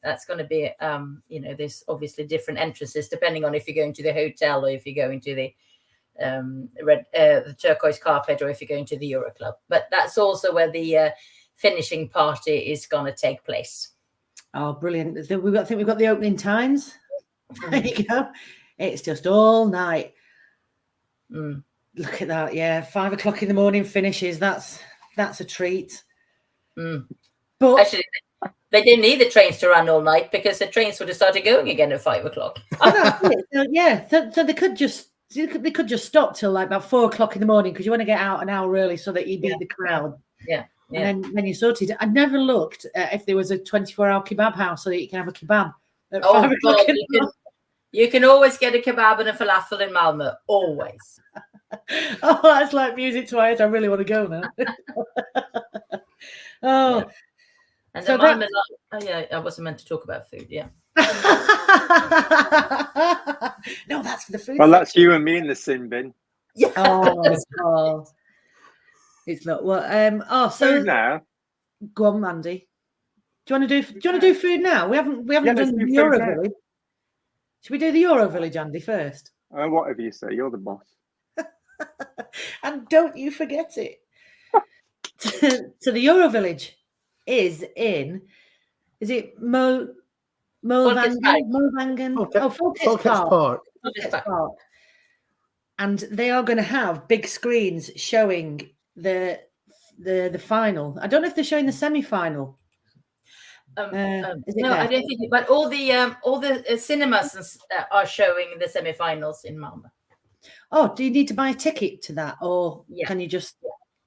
[SPEAKER 4] That's going to be, there's obviously different entrances depending on if you're going to the hotel or if you're going to the the turquoise carpet or if you're going to the Euro Club. But that's also where the finishing party is going to take place.
[SPEAKER 1] Oh, brilliant. I think we've got the opening times. There you go. It's just all night. Look at that. Yeah, 5 o'clock in the morning finishes. That's a treat. But
[SPEAKER 4] actually, they didn't need the trains to run all night because the trains would have started going again at 5 o'clock.
[SPEAKER 1] So they could just stop till like about 4 o'clock in the morning because you want to get out an hour early so that you beat the crowd.
[SPEAKER 4] Yeah.
[SPEAKER 1] And then you're sorted. I never looked if there was a 24-hour kebab house so that you can have a kebab at 5 o'clock in the morning.
[SPEAKER 4] You can always get a kebab and a falafel in Malmö. Always.
[SPEAKER 1] Oh, that's like music to my ears. I really want to go now.
[SPEAKER 4] And so Malmö, I wasn't meant to talk about food. Yeah.
[SPEAKER 1] No, that's for the food.
[SPEAKER 2] Well, that's you and me in the sin bin.
[SPEAKER 4] Yeah.
[SPEAKER 1] Oh. It's not what. So
[SPEAKER 2] food now.
[SPEAKER 1] Go on, Mandy. Do you want to do food now? We haven't done the Euro Village. Should we do the Euro Village, Andy, first?
[SPEAKER 2] Whatever you say. You're the boss.
[SPEAKER 1] And don't you forget it. So the Euro Village is it Molvangen? Folkets Park. And they are going to have big screens showing the final. I don't know if they're showing the semi-final.
[SPEAKER 4] No, I don't think. But all the cinemas are showing the semi-finals in Malmö.
[SPEAKER 1] Oh, do you need to buy a ticket to that, or can you just?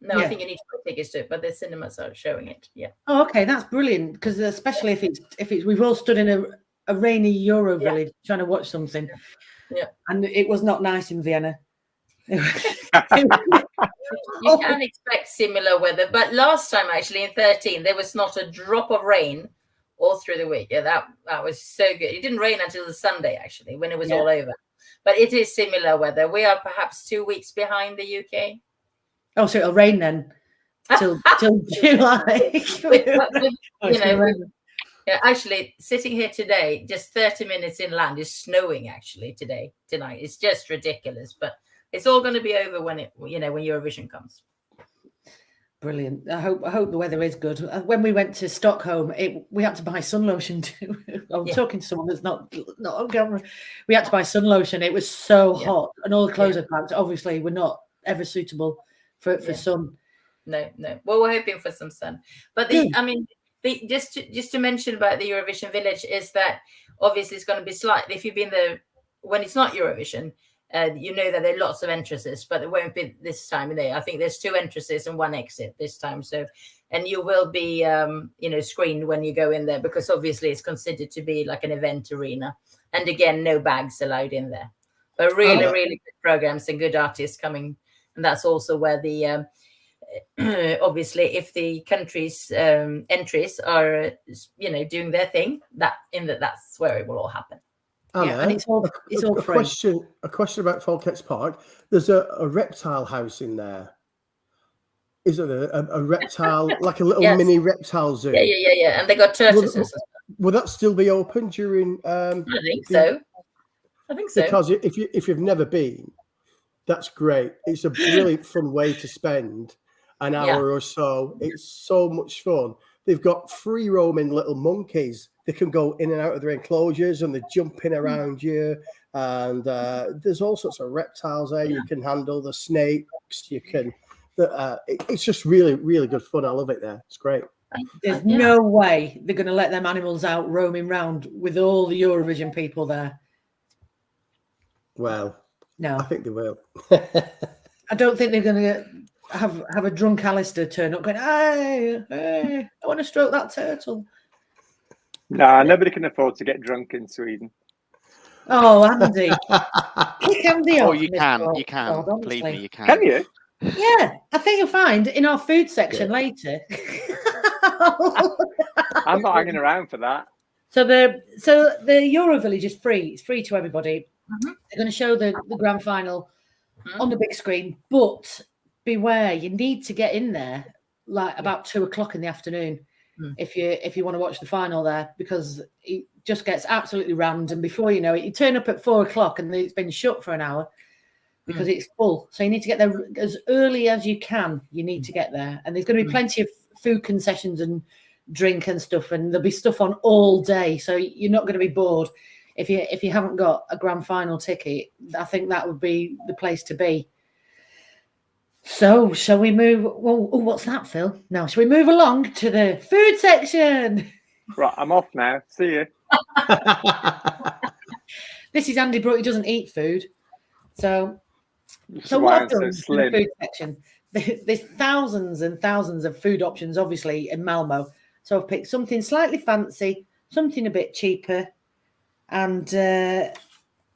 [SPEAKER 4] No, I think you need to buy tickets to it, but the cinemas are showing it. Yeah.
[SPEAKER 1] Oh, okay, that's brilliant because especially if it's we've all stood in a rainy Euro village trying to watch something.
[SPEAKER 4] Yeah.
[SPEAKER 1] And it was not nice in Vienna.
[SPEAKER 4] You can expect similar weather, but last time actually in 13 there was not a drop of rain all through the week. Yeah, that was so good. It didn't rain until the Sunday actually when it was all over. But it is similar weather. We are perhaps 2 weeks behind the UK.
[SPEAKER 1] Oh, so it'll rain then till July.
[SPEAKER 4] You know, yeah, actually sitting here today, just 30 minutes inland, is snowing actually tonight. It's just ridiculous, but it's all going to be over when Eurovision comes. Brilliant.
[SPEAKER 1] I hope the weather is good. When we went to Stockholm, we had to buy sun lotion too. I'm talking to someone that's not on camera. We had to buy sun lotion. It was so hot, and all the clothes I packed obviously were not ever suitable for sun.
[SPEAKER 4] No. Well, we're hoping for some sun. But just to mention about the Eurovision Village is that obviously it's going to be slightly. If you've been there when it's not Eurovision. You know that there are lots of entrances, but it won't be this time. I think there's 2 entrances and 1 exit this time. So, and you will be, screened when you go in there because obviously it's considered to be like an event arena. And again, no bags allowed in there. But really, really good programs and good artists coming. And that's also where the, obviously, if the country's entries are, doing their thing, that's where it will all happen.
[SPEAKER 3] Anna,
[SPEAKER 1] and it's all free.
[SPEAKER 3] A question about Folkets Park. There's a reptile house in there. Isn't there a reptile, like a little mini reptile zoo?
[SPEAKER 4] Yeah. And they got tortoises.
[SPEAKER 3] Will that still be open during?
[SPEAKER 4] I think so.
[SPEAKER 3] Because if you've never been, that's great. It's a really fun way to spend an hour or so. It's so much fun. They've got free roaming little monkeys. They can go in and out of their enclosures and they're jumping around you. And there's all sorts of reptiles there. You can handle the snakes. You can. It's just really, really good fun. I love it there. It's great.
[SPEAKER 1] There's no way they're going to let them animals out roaming around with all the Eurovision people there.
[SPEAKER 3] Well,
[SPEAKER 1] no,
[SPEAKER 3] I think they will.
[SPEAKER 1] I don't think they're going to have a drunk Alistair turn up going, hey, I want to stroke that turtle.
[SPEAKER 2] Nah, nobody can afford to get drunk in Sweden.
[SPEAKER 1] Oh, Andy. Kick Andy off.
[SPEAKER 5] Oh, you can. Believe me, you can.
[SPEAKER 2] Can you?
[SPEAKER 1] Yeah, I think you'll find in our food section later.
[SPEAKER 2] I'm not hanging around for that.
[SPEAKER 1] So the Euro Village is free. It's free to everybody. Mm-hmm. They're going to show the grand final on the big screen, but beware, you need to get in there like about 2:00 in the afternoon if you want to watch the final there, because it just gets absolutely rammed, and before you know it, you turn up at 4:00 and it's been shut for an hour because it's full. So you need to get there as early as you can. You need to get there, and there's going to be plenty of food concessions and drink and stuff, and there'll be stuff on all day, so you're not going to be bored. If you haven't got a grand final ticket, I think that would be the place to be. So shall we move? Well, what's that, Phil? Now, shall we move along to the food section?
[SPEAKER 2] Right, I'm off now. See you.
[SPEAKER 1] This is Andy Brooke. He doesn't eat food. So what I've done in the food section, there's thousands and thousands of food options, obviously, in Malmö. So I've picked something slightly fancy, something a bit cheaper, and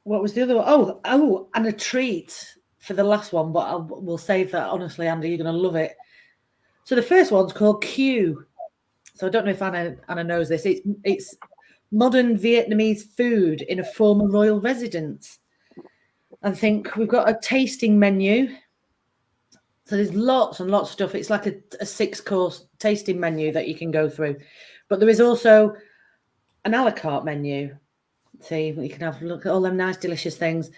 [SPEAKER 1] what was the other one? Oh, and a treat for the last one, but we'll save that. Honestly, Andy, you're going to love it. So the first one's called Q. So I don't know if Anna knows this. It's modern Vietnamese food in a former royal residence. I think we've got a tasting menu. So there's lots and lots of stuff. It's like a 6-course tasting menu that you can go through. But there is also an a la carte menu. See, you can have a look at all them nice, delicious things.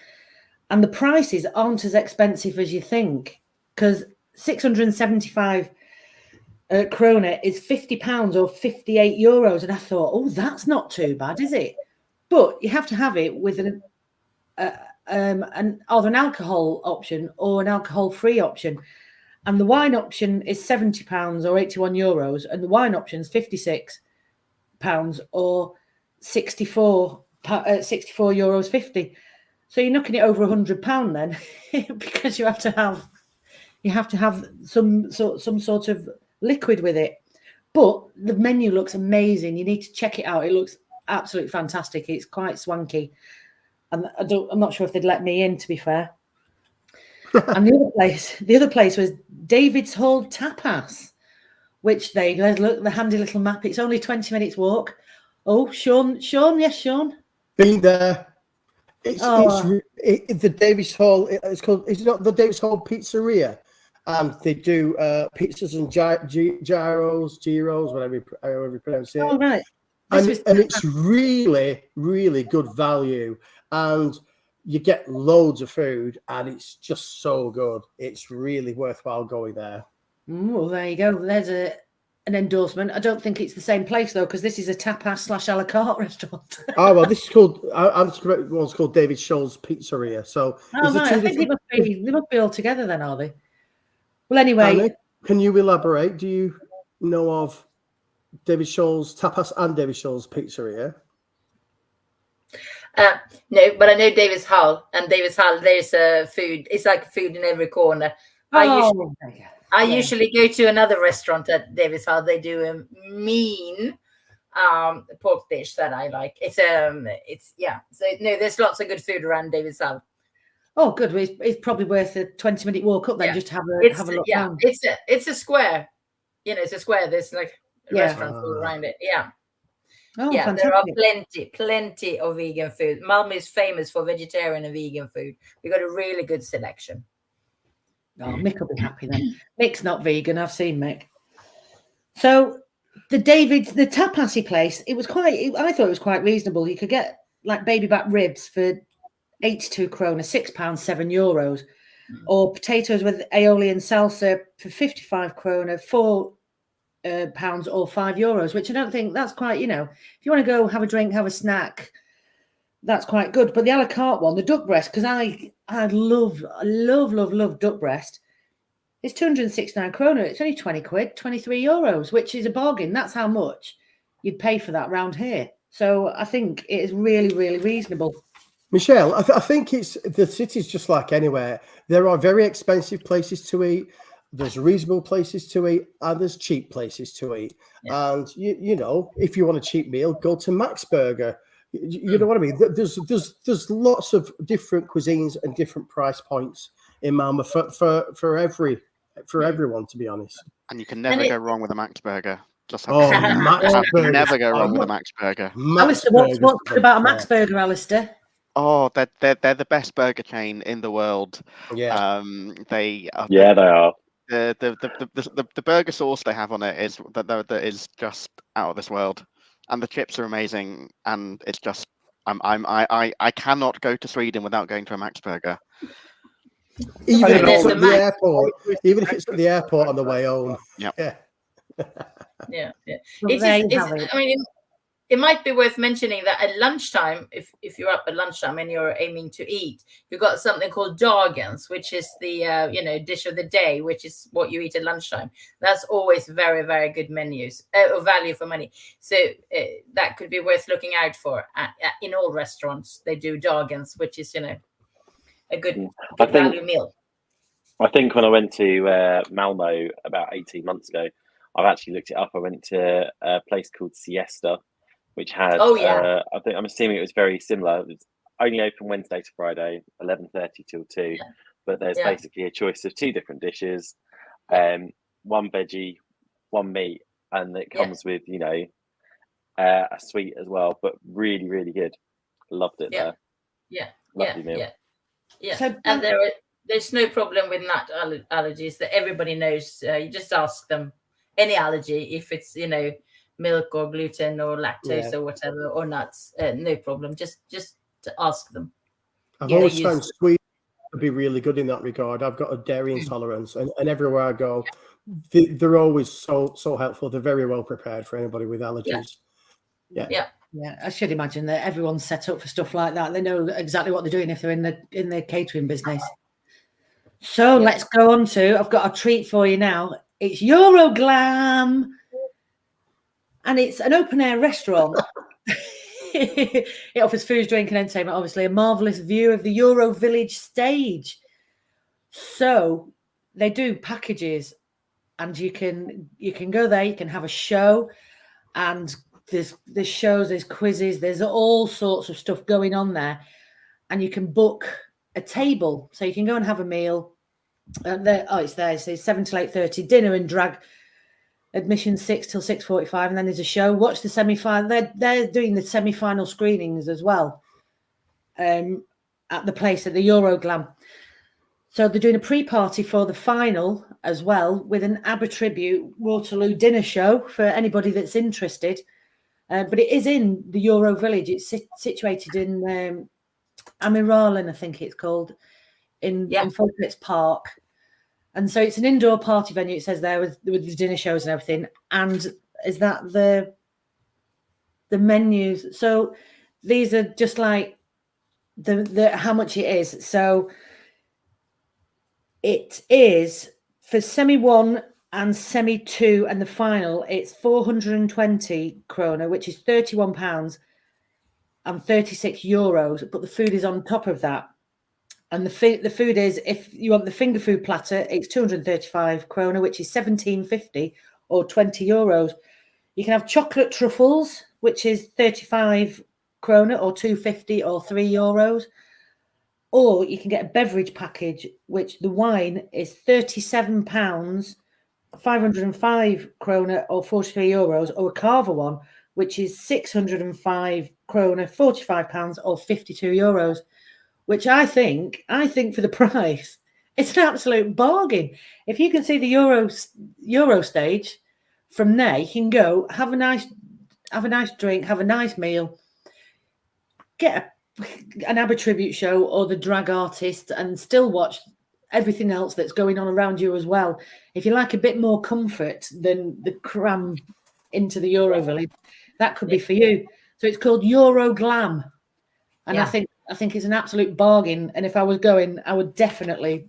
[SPEAKER 1] And the prices aren't as expensive as you think, because 675 krona is £50 or €58. And I thought, oh, that's not too bad, is it? But you have to have it with either an alcohol option or an alcohol-free option. And the wine option is £70 or €81, and the wine option is £56 or €64.50. So you're knocking it over £100 then, because you have to have some sort of liquid with it. But the menu looks amazing. You need to check it out. It looks absolutely fantastic. It's quite swanky, and I'm not sure if they'd let me in, to be fair. And the other place was David's Hall Tapas, which look, the handy little map. It's only 20 minutes walk. Oh, Sean, yes, Sean.
[SPEAKER 3] Been there. It's the Davis Hall. It's called. It's not the Davis Hall Pizzeria, and they do pizzas and gyros, whatever you pronounce it.
[SPEAKER 1] Oh, right.
[SPEAKER 3] And it's really, really good value, and you get loads of food, and it's just so good. It's really worthwhile going there.
[SPEAKER 1] Well, there you go. There's an endorsement. I don't think it's the same place though, because this is a tapas / a la carte restaurant.
[SPEAKER 3] Oh well, this is called. I'm correct. One's called David Scholl's Pizzeria. So
[SPEAKER 1] right. I think they must be all together then, are they? Well, anyway,
[SPEAKER 3] Anna, can you elaborate? Do you know of David Scholl's Tapas and David Scholl's Pizzeria?
[SPEAKER 4] No, but I know Davis Hall, and Davis Hall, there's food. It's like food in every corner. I usually go to another restaurant at Davis Hall. They do a mean pork dish that I like. It's yeah. So no, there's lots of good food around Davis Hall.
[SPEAKER 1] Oh, good. It's probably worth a 20-minute walk up then, just to have a look.
[SPEAKER 4] Yeah,
[SPEAKER 1] around.
[SPEAKER 4] It's a square. You know, it's a square. There's like restaurants all around it. Yeah.
[SPEAKER 1] Oh,
[SPEAKER 4] yeah,
[SPEAKER 1] fantastic.
[SPEAKER 4] there are plenty of vegan food. Malmö is famous for vegetarian and vegan food. We got a really good selection.
[SPEAKER 1] Oh, Mick will be happy then. Mick's not vegan. I've seen Mick. So the tapasy place, I thought it was quite reasonable. You could get like baby back ribs for 82 krona, £6, €7, or potatoes with aioli and salsa for 55 krona, £4 or €5, which I don't think that's quite, if you want to go have a drink, have a snack, that's quite good. But the a la carte one, the duck breast, because I love duck breast. It's 269 krona. It's only 20 quid, €23, which is a bargain. That's how much you'd pay for that round here. So I think it is really, really reasonable.
[SPEAKER 3] Michelle, I think the city's just like anywhere. There are very expensive places to eat. There's reasonable places to eat, and there's cheap places to eat. Yeah. And you know, if you want a cheap meal, go to Max Burger. You know what I mean? There's lots of different cuisines and different price points in Malmö for everyone, to be honest.
[SPEAKER 5] And you can never go wrong with a Max Burger.
[SPEAKER 3] Max Burger.
[SPEAKER 5] Never go wrong with a Max Burger.
[SPEAKER 1] Alistair, what's good about a Max Burger, Alistair?
[SPEAKER 5] Oh, they're the best burger chain in the world.
[SPEAKER 3] Yeah.
[SPEAKER 6] They are.
[SPEAKER 5] The burger sauce they have on it is just out of this world, and the chips are amazing. And it's just I cannot go to Sweden without going to a Max Burger.
[SPEAKER 3] Even if it's at the airport, on the way home.
[SPEAKER 5] Yeah.
[SPEAKER 4] Yeah.
[SPEAKER 1] Well,
[SPEAKER 4] I mean, it might be worth mentioning that at lunchtime, if you're up at lunchtime and you're aiming to eat, you've got something called dagens, which is the dish of the day, which is what you eat at lunchtime. That's always very, very good menus or value for money. So that could be worth looking out for. In all restaurants, they do dagens, which is a good value meal.
[SPEAKER 6] I think when I went to Malmö about 18 months ago, I've actually looked it up. I went to a place called Siesta, which had, I'm assuming it was very similar. It's only open Wednesday to Friday, 11:30 till 2. Yeah. But there's basically a choice of 2 different dishes, one veggie, one meat, and it comes with, a sweet as well. But really, really good. Loved it there.
[SPEAKER 4] Yeah.
[SPEAKER 6] Lovely meal.
[SPEAKER 4] Yeah. So, and there's no problem with nut allergies that everybody knows. You just ask them any allergy, if it's milk or gluten or lactose or whatever, or nuts, no problem. Just to ask them.
[SPEAKER 3] I've always found Sweden to be really good in that regard. I've got a dairy intolerance, and everywhere I go, they're always so helpful. They're very well prepared for anybody with allergies.
[SPEAKER 1] Yeah, I should imagine that everyone's set up for stuff like that. They know exactly what they're doing if they're in the catering business. So let's go on to, I've got a treat for you now. It's Euroglam, and it's an open-air restaurant. It offers food, drink, and entertainment. Obviously, a marvelous view of the Euro Village stage. So they do packages, and you can go there. You can have a show, and there's shows, there's quizzes, there's all sorts of stuff going on there, and you can book a table, so you can go and have a meal. It's there. It says 7 till 8:30, dinner and drag. Admission 6 till 6:45, and then there's a show. Watch the semi-final. They're doing the semi-final screenings as well, at the place at the Euroglam. So they're doing a pre-party for the final as well, with an ABBA tribute Waterloo dinner show for anybody that's interested. But it is in the Euro Village. It's situated in Amiralen, I think it's called, in Falkirk Park. And so it's an indoor party venue, it says there, with the dinner shows and everything. And is that the menus? So these are just like the how much it is. So it is for semi 1 and semi 2 and the final, it's 420 krona, which is £31 and 36 euros. But the food is on top of that. And the food is, if you want the finger food platter, it's 235 krona, which is 17.50 or 20 euros. You can have chocolate truffles, which is 35 krona or 2.50 or 3 euros. Or you can get a beverage package, which the wine is £37, 505 krona or 43 euros, or a carver one, which is 605 krona, 45 pounds or 52 euros. Which I think for the price, it's an absolute bargain. If you can see the Euro stage from there, you can go have a nice drink, have a nice meal, get an ABBA tribute show or the drag artist, and still watch everything else that's going on around you as well. If you like a bit more comfort than the cram into the Euro Village, that could be for you. So it's called Euroglam, and I think it's an absolute bargain. And if I was going, I would definitely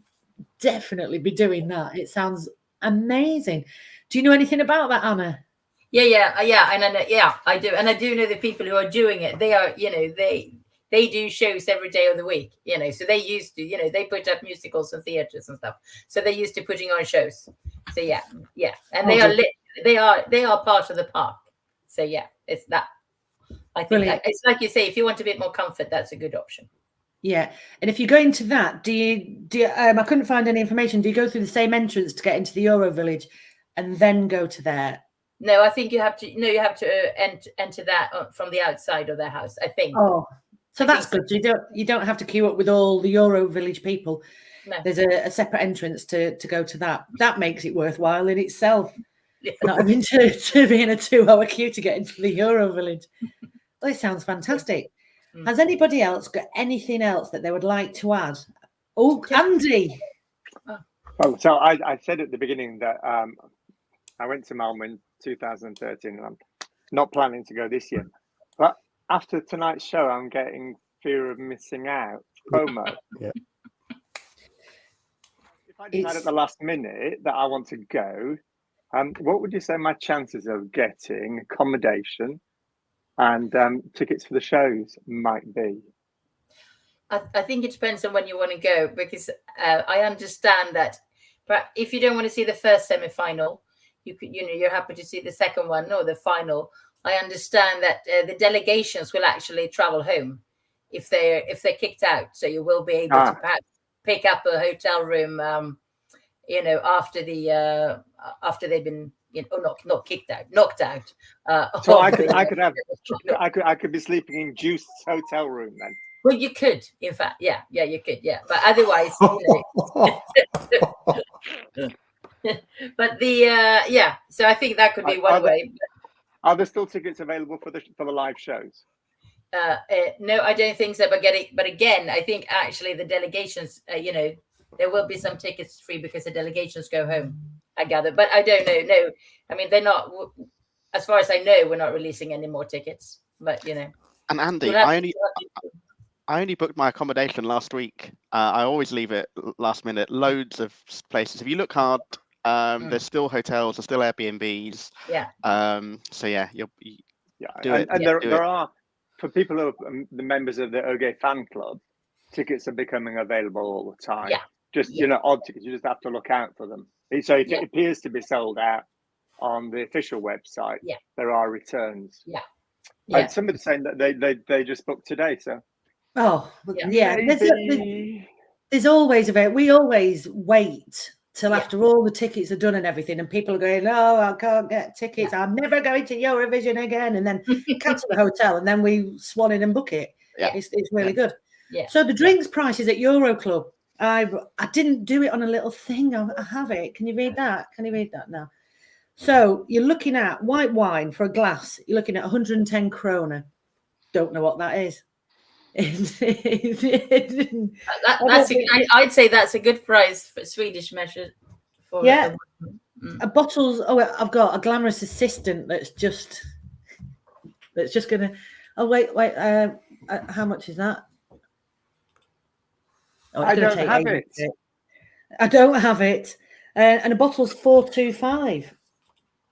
[SPEAKER 1] be doing that. It sounds amazing. Do you know anything about that, Anna?
[SPEAKER 4] Yeah. And I do. And I do know the people who are doing it. They are, they do shows every day of the week, so they used to, they put up musicals and theaters and stuff. So they're used to putting on shows. So yeah. And they are part of the park. So yeah, it's that. I think that, it's like you say, if you want a bit more comfort, that's a good option.
[SPEAKER 1] Yeah. And if you go into that, do you I couldn't find any information. Do you go through the same entrance to get into the Euro Village and then go to there?
[SPEAKER 4] No, I think you have to enter that from the outside of their house, I think.
[SPEAKER 1] Oh, so that's good. So you don't have to queue up with all the Euro Village people. No. There's a separate entrance to go to that. That makes it worthwhile in itself. Yeah. Not having to be in a 2-hour queue to get into the Euro Village. Well, it sounds fantastic. Has anybody else got anything else that they would like to add? Oh, Andy.
[SPEAKER 2] Oh, so I said at the beginning that I went to Malmö in 2013, and I'm not planning to go this year. But after tonight's show, I'm getting fear of missing out. FOMO.
[SPEAKER 3] Yeah.
[SPEAKER 2] If I decide at the last minute that I want to go, what would you say my chances of getting accommodation and tickets for the shows might be?
[SPEAKER 4] I think it depends on when you want to go, because I understand that if you don't want to see the first semi-final, you're happy to see the second one or the final. I understand that the delegations will actually travel home if they're kicked out, so you will be able to perhaps pick up a hotel room, after they've been. Not kicked out, knocked out.
[SPEAKER 2] So I could be sleeping in Juice's hotel room then.
[SPEAKER 4] Well, you could, in fact, yeah, you could, yeah. But otherwise, but so I think that could be one way.
[SPEAKER 2] Are there still tickets available for the live shows?
[SPEAKER 4] No, I don't think so. But again, I think actually the delegations, there will be some tickets free because the delegations go home, I gather. But I don't know. No, I mean, they're not, as far as I know, we're not releasing any more tickets. But,
[SPEAKER 5] And Andy, I only booked my accommodation last week. I always leave it last minute. Loads of places. If you look hard, there's still hotels, there's still Airbnbs.
[SPEAKER 4] Yeah.
[SPEAKER 5] So yeah, do it.
[SPEAKER 2] And there are, for people who are the members of the OG fan club, tickets are becoming available all the time.
[SPEAKER 4] Yeah.
[SPEAKER 2] Just odd tickets. You just have to look out for them. So it appears to be sold out on the official website,
[SPEAKER 4] Yeah.
[SPEAKER 2] there are returns.
[SPEAKER 4] Yeah.
[SPEAKER 2] And somebody's saying that they just booked today, so
[SPEAKER 1] There's always we always wait till after all the tickets are done and everything, and people are going, "Oh, I can't get tickets. I'm never going to Eurovision again," and then cancel the hotel, and then we swan in and book it.
[SPEAKER 5] Yeah.
[SPEAKER 1] It's really good.
[SPEAKER 4] Yeah.
[SPEAKER 1] So the drinks prices at Euro Club, I didn't do it on a little thing. I have it. Can you read that? Can you read that now? So you're looking at white wine for a glass. You're looking at 110 krona. Don't know what that is.
[SPEAKER 4] I'd say that's a good price for Swedish measure.
[SPEAKER 1] A bottle's. Oh, I've got a glamorous assistant that's just gonna. Oh wait. How much is that? Oh,
[SPEAKER 2] I don't have it.
[SPEAKER 1] I don't have it, and a bottle's 425.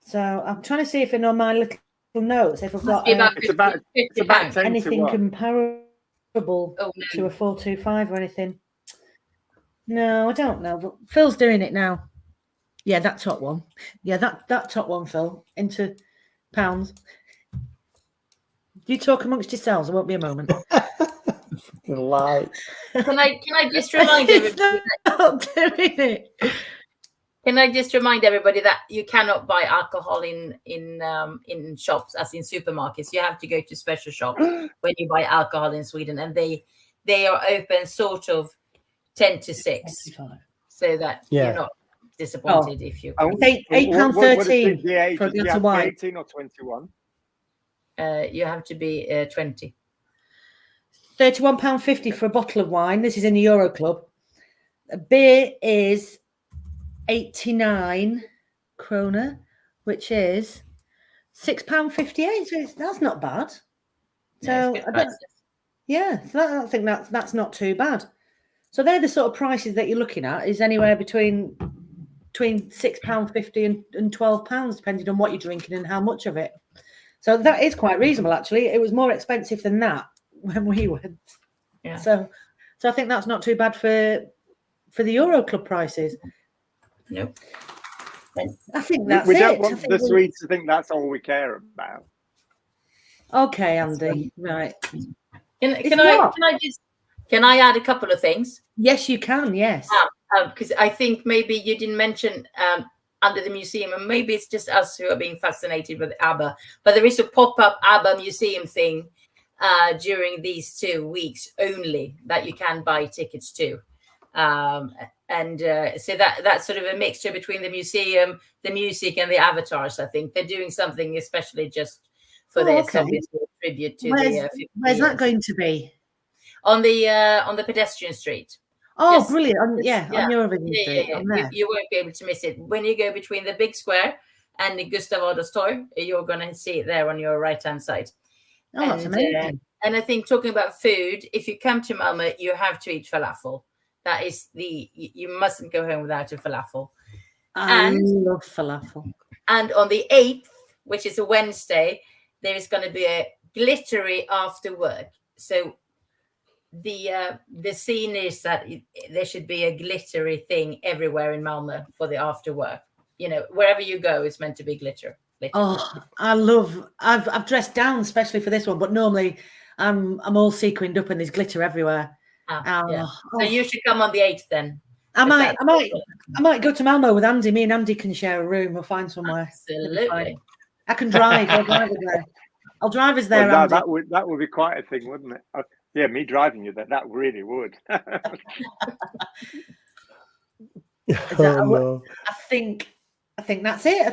[SPEAKER 1] So I'm trying to see if in on my little notes if I've got
[SPEAKER 2] it's about 10
[SPEAKER 1] anything
[SPEAKER 2] to
[SPEAKER 1] comparable to a 425 or anything. No, I don't know. But Phil's doing it now. Yeah, that top one. Yeah, that top one, Phil, into pounds. You talk amongst yourselves. There won't be a moment.
[SPEAKER 3] Lie.
[SPEAKER 4] Can I just remind everybody?
[SPEAKER 1] Not doing it.
[SPEAKER 4] Can I just remind everybody that you cannot buy alcohol in shops, as in supermarkets. You have to go to special shops when you buy alcohol in Sweden, and they are open sort of 10 to 6, so that you're not disappointed if you.
[SPEAKER 1] £8.13 for a glass of wine.
[SPEAKER 2] 18 or 21.
[SPEAKER 4] You have to be 20.
[SPEAKER 1] £31.50 for a bottle of wine. This is in the Euro Club. A beer is 89 krona, which is £6.58. So that's not bad. So I think that's not too bad. So they're the sort of prices that you're looking at. Is anywhere between £6.50 and £12, depending on what you're drinking and how much of it. So that is quite reasonable, actually. It was more expensive than that when we went.
[SPEAKER 4] Yeah.
[SPEAKER 1] So I think that's not too bad for the Euro Club prices.
[SPEAKER 4] Nope.
[SPEAKER 1] I think that's
[SPEAKER 2] we
[SPEAKER 1] it.
[SPEAKER 2] don't want the Swedes to think that's all we care about.
[SPEAKER 1] Okay, Andy. Right.
[SPEAKER 4] Can I add a couple of things?
[SPEAKER 1] Yes, you can. Yes.
[SPEAKER 4] Because I think maybe you didn't mention under the museum, and maybe it's just us who are being fascinated with ABBA, but there is a pop-up ABBA museum thing during these 2 weeks only that you can buy tickets to. So that's sort of a mixture between the museum, the music, and the avatars. I think they're doing something especially just for this, obviously, a tribute to
[SPEAKER 1] where's that going to be?
[SPEAKER 4] On the pedestrian street.
[SPEAKER 1] Oh, brilliant! On Eurovision Street.
[SPEAKER 4] Yeah. You won't be able to miss it when you go between the big square and the Gustav Adolfs Torg. You're going to see it there on your right-hand side.
[SPEAKER 1] Oh, that's amazing.
[SPEAKER 4] And I think talking about food, if you come to Malmö, you have to eat falafel. That is you mustn't go home without a falafel.
[SPEAKER 1] I love falafel.
[SPEAKER 4] And on the 8th, which is a Wednesday, there is going to be a glittery after work. So the scene is that there should be a glittery thing everywhere in Malmö for the after work. You know, wherever you go, it's meant to be glitter.
[SPEAKER 1] Oh, I've dressed down especially for this one, but normally I'm all sequined up and there's glitter everywhere.
[SPEAKER 4] So you should come on the 8th then.
[SPEAKER 1] I might go to Malmö with Andy. Me and Andy can share a room. We'll find somewhere.
[SPEAKER 4] Absolutely.
[SPEAKER 1] I can drive. I'll drive us there. I'll drive us there.
[SPEAKER 2] Well, that would be quite a thing, wouldn't it? Yeah, me driving you there, that really would.
[SPEAKER 1] I think that's it.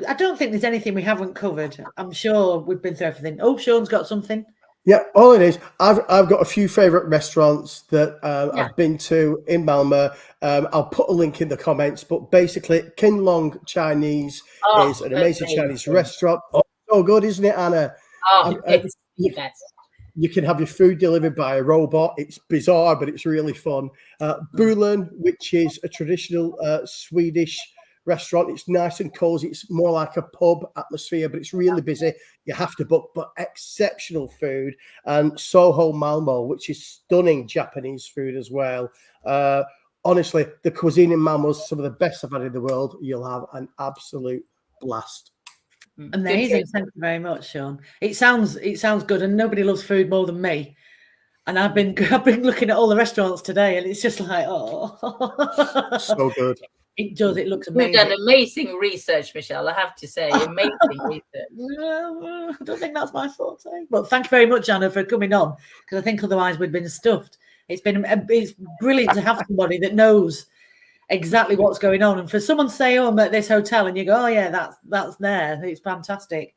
[SPEAKER 1] I don't think there's anything we haven't covered. I'm sure we've been through everything. Oh, Sean's got something.
[SPEAKER 3] Yeah, all it is, I've got a few favourite restaurants that I've been to in Malmö. I'll put a link in the comments, but basically, King Long Chinese is an amazing Chinese restaurant. Oh, so good, isn't it, Anna?
[SPEAKER 4] Oh, it's the best.
[SPEAKER 3] You can have your food delivered by a robot. It's bizarre, but it's really fun. Bulen, which is a traditional Swedish restaurant. It's nice and cozy. It's more like a pub atmosphere, but it's really busy. You have to book, but exceptional food. And Soho Malmö, which is stunning Japanese food as well. Honestly, the cuisine in Malmö is some of the best I've had in the world. You'll have an absolute blast.
[SPEAKER 1] Amazing. Thank you very much, Sean. It sounds good, and nobody loves food more than me. And I've been looking at all the restaurants today, and it's just like, oh,
[SPEAKER 3] so good.
[SPEAKER 1] It does. It looks amazing.
[SPEAKER 4] You've done amazing research, Michelle. I have to say, amazing research.
[SPEAKER 1] I don't think that's my forte. But thank you very much, Anna, for coming on, because I think otherwise we'd been stuffed. It's brilliant to have somebody that knows exactly what's going on. And for someone to say, "Oh, I'm at this hotel," and you go, "Oh yeah, that's there." It's fantastic.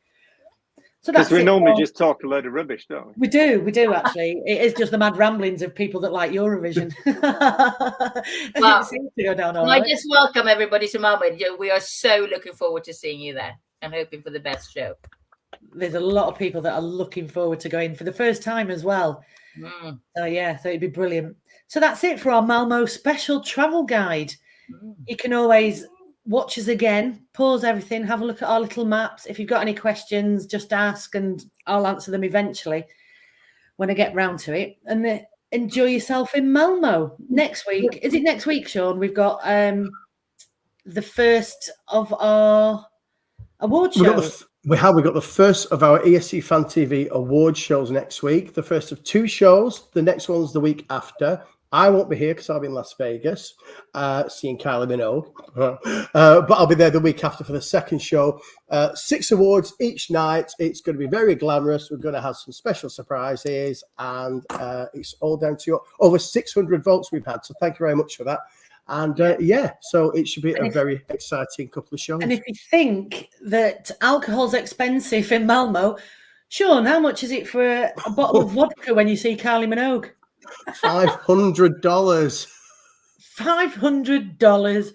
[SPEAKER 1] So that's
[SPEAKER 2] because we normally just talk a load of rubbish, don't we?
[SPEAKER 1] We do actually. It is just the mad ramblings of people that like Eurovision.
[SPEAKER 4] Well,
[SPEAKER 1] it seems to go down all
[SPEAKER 4] I
[SPEAKER 1] right.
[SPEAKER 4] just welcome everybody to Malmö. We are so looking forward to seeing you there and hoping for the best show.
[SPEAKER 1] There's a lot of people that are looking forward to going for the first time as well. So yeah, so it'd be brilliant. So that's it for our Malmö special travel guide. You can always watch us again, pause everything, have a look at our little maps. If you've got any questions, just ask and I'll answer them eventually when I get round to it. And enjoy yourself in Malmö next week. Is it next week, Sean? We've got the first of our award shows.
[SPEAKER 3] We got the first of our ESC Fan TV award shows next week. The first of 2 shows. The next one's the week after. I won't be here because I'll be in Las Vegas seeing Kylie Minogue. But I'll be there the week after for the second show. 6 awards each night. It's going to be very glamorous. We're going to have some special surprises. And it's all down to your over 600 votes we've had. So thank you very much for that. And so it should be a very exciting couple of shows.
[SPEAKER 1] And if you think that alcohol's expensive in Malmö, Sean, how much is it for a bottle of vodka when you see Kylie Minogue?
[SPEAKER 3] $500.
[SPEAKER 1] $500.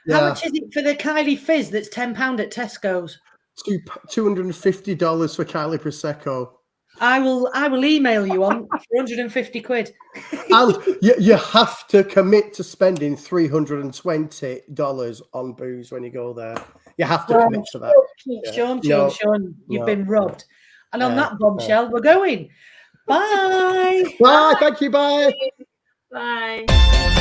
[SPEAKER 3] Yeah.
[SPEAKER 1] How much is it for the Kylie Fizz that's £10 at Tesco's?
[SPEAKER 3] $250 for Kylie Prosecco.
[SPEAKER 1] I will email you on £450.
[SPEAKER 3] And you have to commit to spending $320 on booze when you go there. You have to commit to that.
[SPEAKER 1] Sean, you've been robbed. And on that bombshell, we're going. Bye.
[SPEAKER 3] Bye. Thank you. Bye.
[SPEAKER 4] Bye.